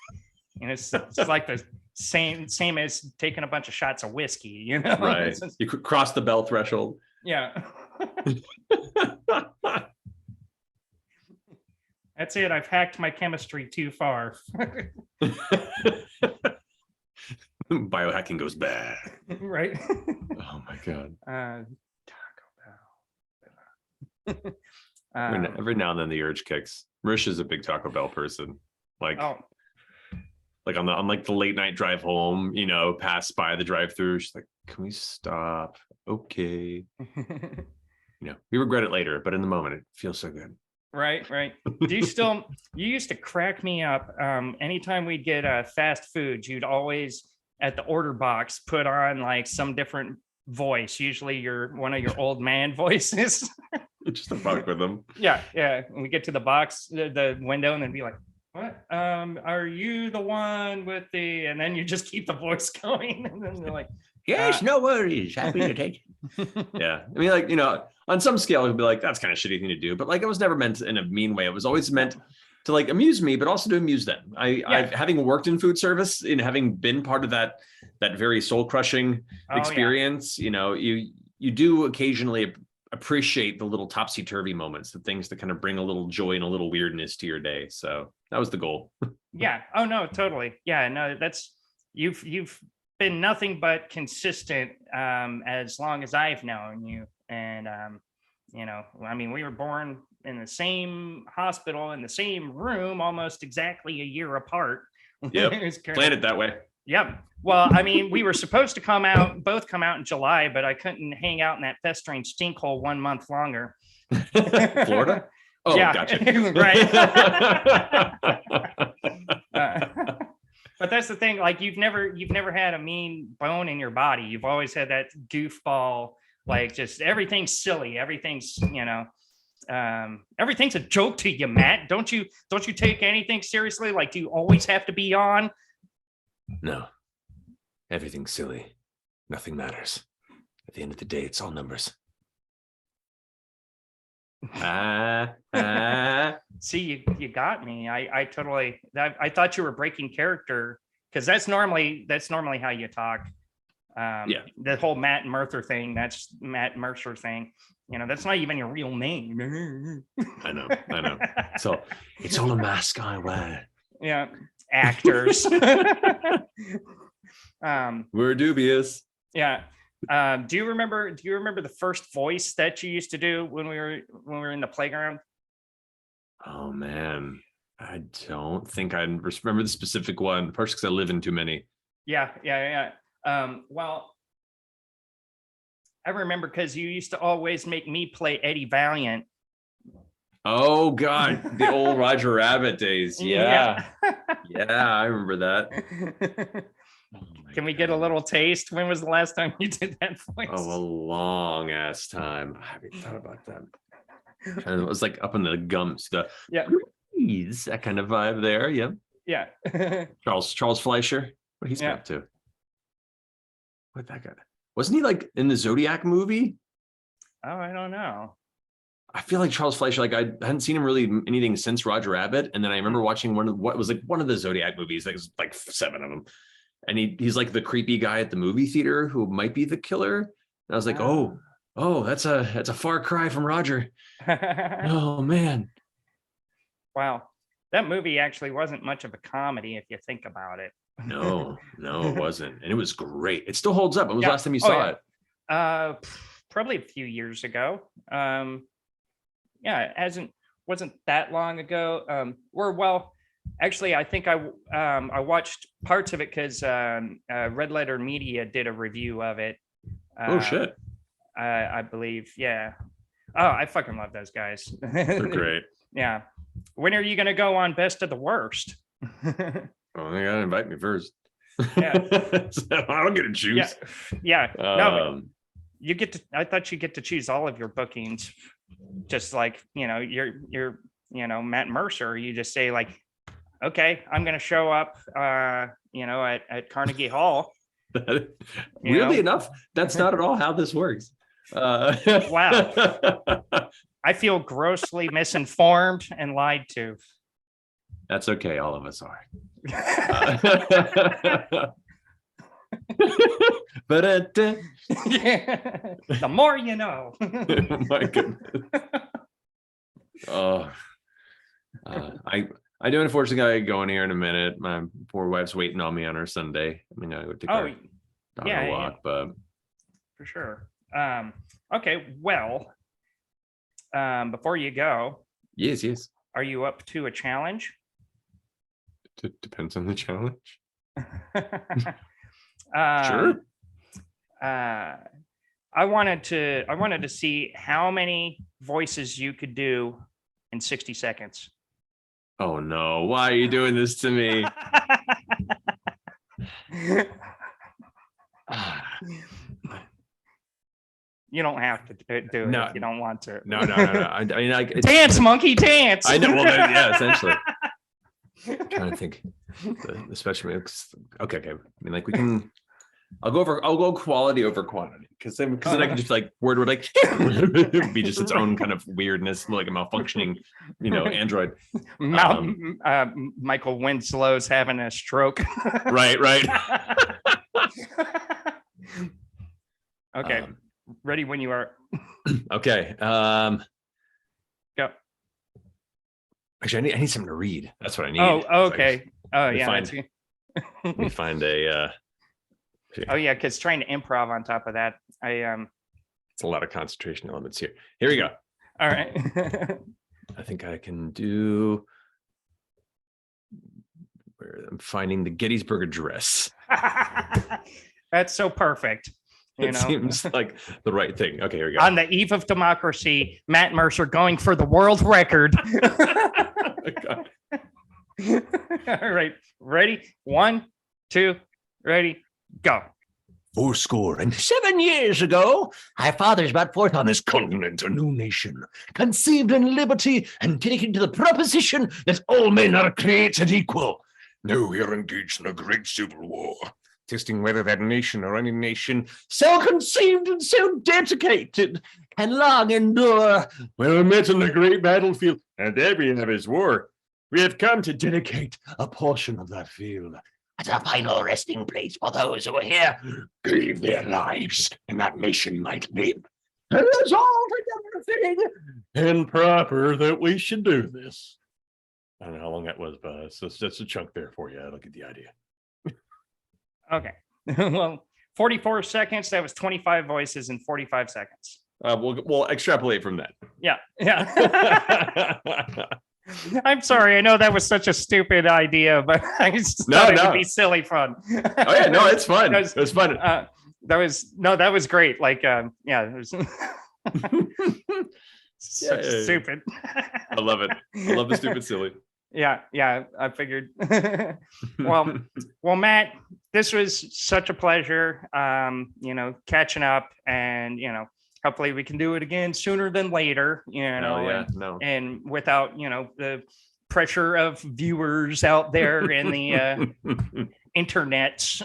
It's like the same as taking a bunch of shots of whiskey. Right? You could cross the bell threshold. Yeah. That's it. I've hacked my chemistry too far. Biohacking goes bad. Right. Oh my God. Taco Bell. Every now and then the urge kicks. Rish is a big Taco Bell person. Like on like the late night drive home, pass by the drive-through. She's like, "Can we stop?" Okay. We regret it later, but in the moment it feels so good. Right. Do you used to crack me up. Anytime we'd get fast foods, you'd always at the order box put on like some different voice, usually one of your old man voices. Just to fuck with them. Yeah. And we get to the box, the window, and then be like, what? Are you the one with the, and then you just keep the voice going. And then they're like, Yes, no worries. Happy to take it. Yeah. I mean, like, on some scale, it'd be like, that's kind of shitty thing to do. But like, it was never meant in a mean way. It was always meant to like amuse me, but also to amuse them. I've having worked in food service and having been part of that very soul crushing experience, you do occasionally appreciate the little topsy-turvy moments, the things that kind of bring a little joy and a little weirdness to your day. So that was the goal. Yeah. Oh no, totally. Yeah. No, you've been nothing but consistent as long as I've known you. And I mean, we were born in the same hospital in the same room almost exactly a year apart. Yep. Planned it that way. Yep. Well, I mean, we were supposed to both come out in July, but I couldn't hang out in that festering stink hole 1 month longer. Florida? Oh, yeah. Gotcha. Right. But that's the thing. Like you've never had a mean bone in your body. You've always had that goofball, like just everything's silly. Everything's, everything's a joke to you, Matt. Don't you take anything seriously? Like, do you always have to be on? No, everything's silly. Nothing matters. At the end of the day, it's all numbers. See, you got me. I totally. I thought you were breaking character because that's normally how you talk. The whole Matt Mercer thing. That's Matt Mercer thing. That's not even your real name. I know. So it's all a mask I wear. Yeah, actors. We're dubious. Yeah. Do you remember the first voice that you used to do when we were in the playground? Oh man, I don't think I remember the specific one, partially because I live in too many. Yeah. Well, I remember because you used to always make me play Eddie Valiant. Oh God, the old Roger Rabbit days. Yeah, I remember that. Can we get a little taste? When was the last time you did that voice? Oh, a long ass time. I haven't thought about that. It was like up in the gums, that kind of vibe there. Yeah. Charles Fleischer. What he's up to? What that guy? Wasn't he like in the Zodiac movie? Oh, I don't know. I feel like Charles Fleischer, like I hadn't seen him really anything since Roger Rabbit, and then I remember watching one of the Zodiac movies. Like 7 of them. And he's like the creepy guy at the movie theater who might be the killer. And I was like, oh, that's a far cry from Roger. Oh man. Wow. That movie actually wasn't much of a comedy if you think about it. No, it wasn't. And it was great. It still holds up. When was the last time you saw it? Probably a few years ago. It wasn't that long ago. Actually, I think I watched parts of it because Red Letter Media did a review of it. Oh shit! I believe, yeah. Oh, I fucking love those guys. They're great. Yeah. When are you gonna go on Best of the Worst? Oh, they gotta invite me first. Yeah. So I don't get to choose. Yeah. No, you get to. I thought you get to choose all of your bookings, just like you're Matt Mercer. You just say like, okay, I'm going to show up, at Carnegie Hall. Weirdly enough, that's not at all how this works. Wow. I feel grossly misinformed and lied to. That's okay. All of us are. But the more you know. My goodness. Oh, I do unfortunately gotta go in here in a minute. My poor wife's waiting on me on her Sunday. I mean, I would take her on a walk, but for sure. Okay, well, before you go, yes, are you up to a challenge? It depends on the challenge. Sure. I wanted to see how many voices you could do in 60 seconds. Oh no, why are you doing this to me? You don't have to do it if you don't want to. No. I mean, dance, monkey, dance. I know. Well, yeah, essentially. I'm trying to think, especially okay. I mean, like I'll go quality over quantity because then I can just like word would like be just its own kind of weirdness, like a malfunctioning, android. Michael Winslow's having a stroke. Right. Okay, ready when you are. Okay. Go. Actually, I need something to read. That's what I need. Oh, okay. Let me find a. Oh yeah, because trying to improv on top of that, it's a lot of concentration elements here. Here we go. All right. I think I can do. Where I'm finding the Gettysburg Address. That's so perfect. It seems like the right thing. Okay, here we go. On the eve of democracy, Matt Mercer going for the world record. All right, ready? 1, 2, ready, go. 77 years ago, our fathers brought forth on this continent a new nation, conceived in liberty and taken to the proposition that all men are created equal. Now we are engaged in a great civil war, testing whether that nation or any nation so conceived and so dedicated can long endure. Well met on the great battlefield, and there we have his war. We have come to dedicate a portion of that field as a final resting place for those who were here, gave their lives, and that nation might live. And it's altogether fitting and proper that we should do this. I don't know how long that was, but that's a chunk there for you. I look at the idea. Okay. Well, 44 seconds. That was 25 voices in 45 seconds. We'll extrapolate from that. Yeah. I'm sorry. I know that was such a stupid idea, but I just thought it would be silly fun. Oh yeah, no, it's fun. It was fun. That was great. Like, it was stupid. I love it. I love the stupid silly. Yeah, I figured. well, Matt, this was such a pleasure. Catching up, and hopefully we can do it again sooner than later. And without the pressure of viewers out there in the internets.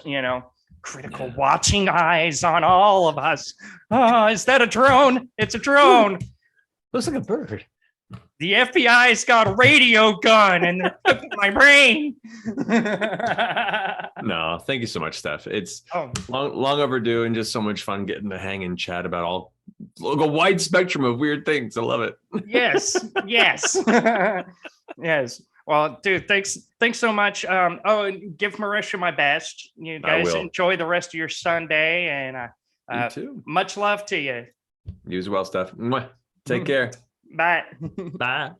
Critical watching eyes on all of us. Oh, is that a drone? It's a drone. Looks like a bird. The FBI's got a radio gun and they're cooking my brain. No, thank you so much, Steph. It's long overdue and just so much fun getting to hang and chat about a wide spectrum of weird things. I love it. Yes. Yes. Well, dude, thanks so much. And give Marisha my best. You guys enjoy the rest of your Sunday, and you too. Much love to you. You as well, Steph. Take care. Bye. Bye.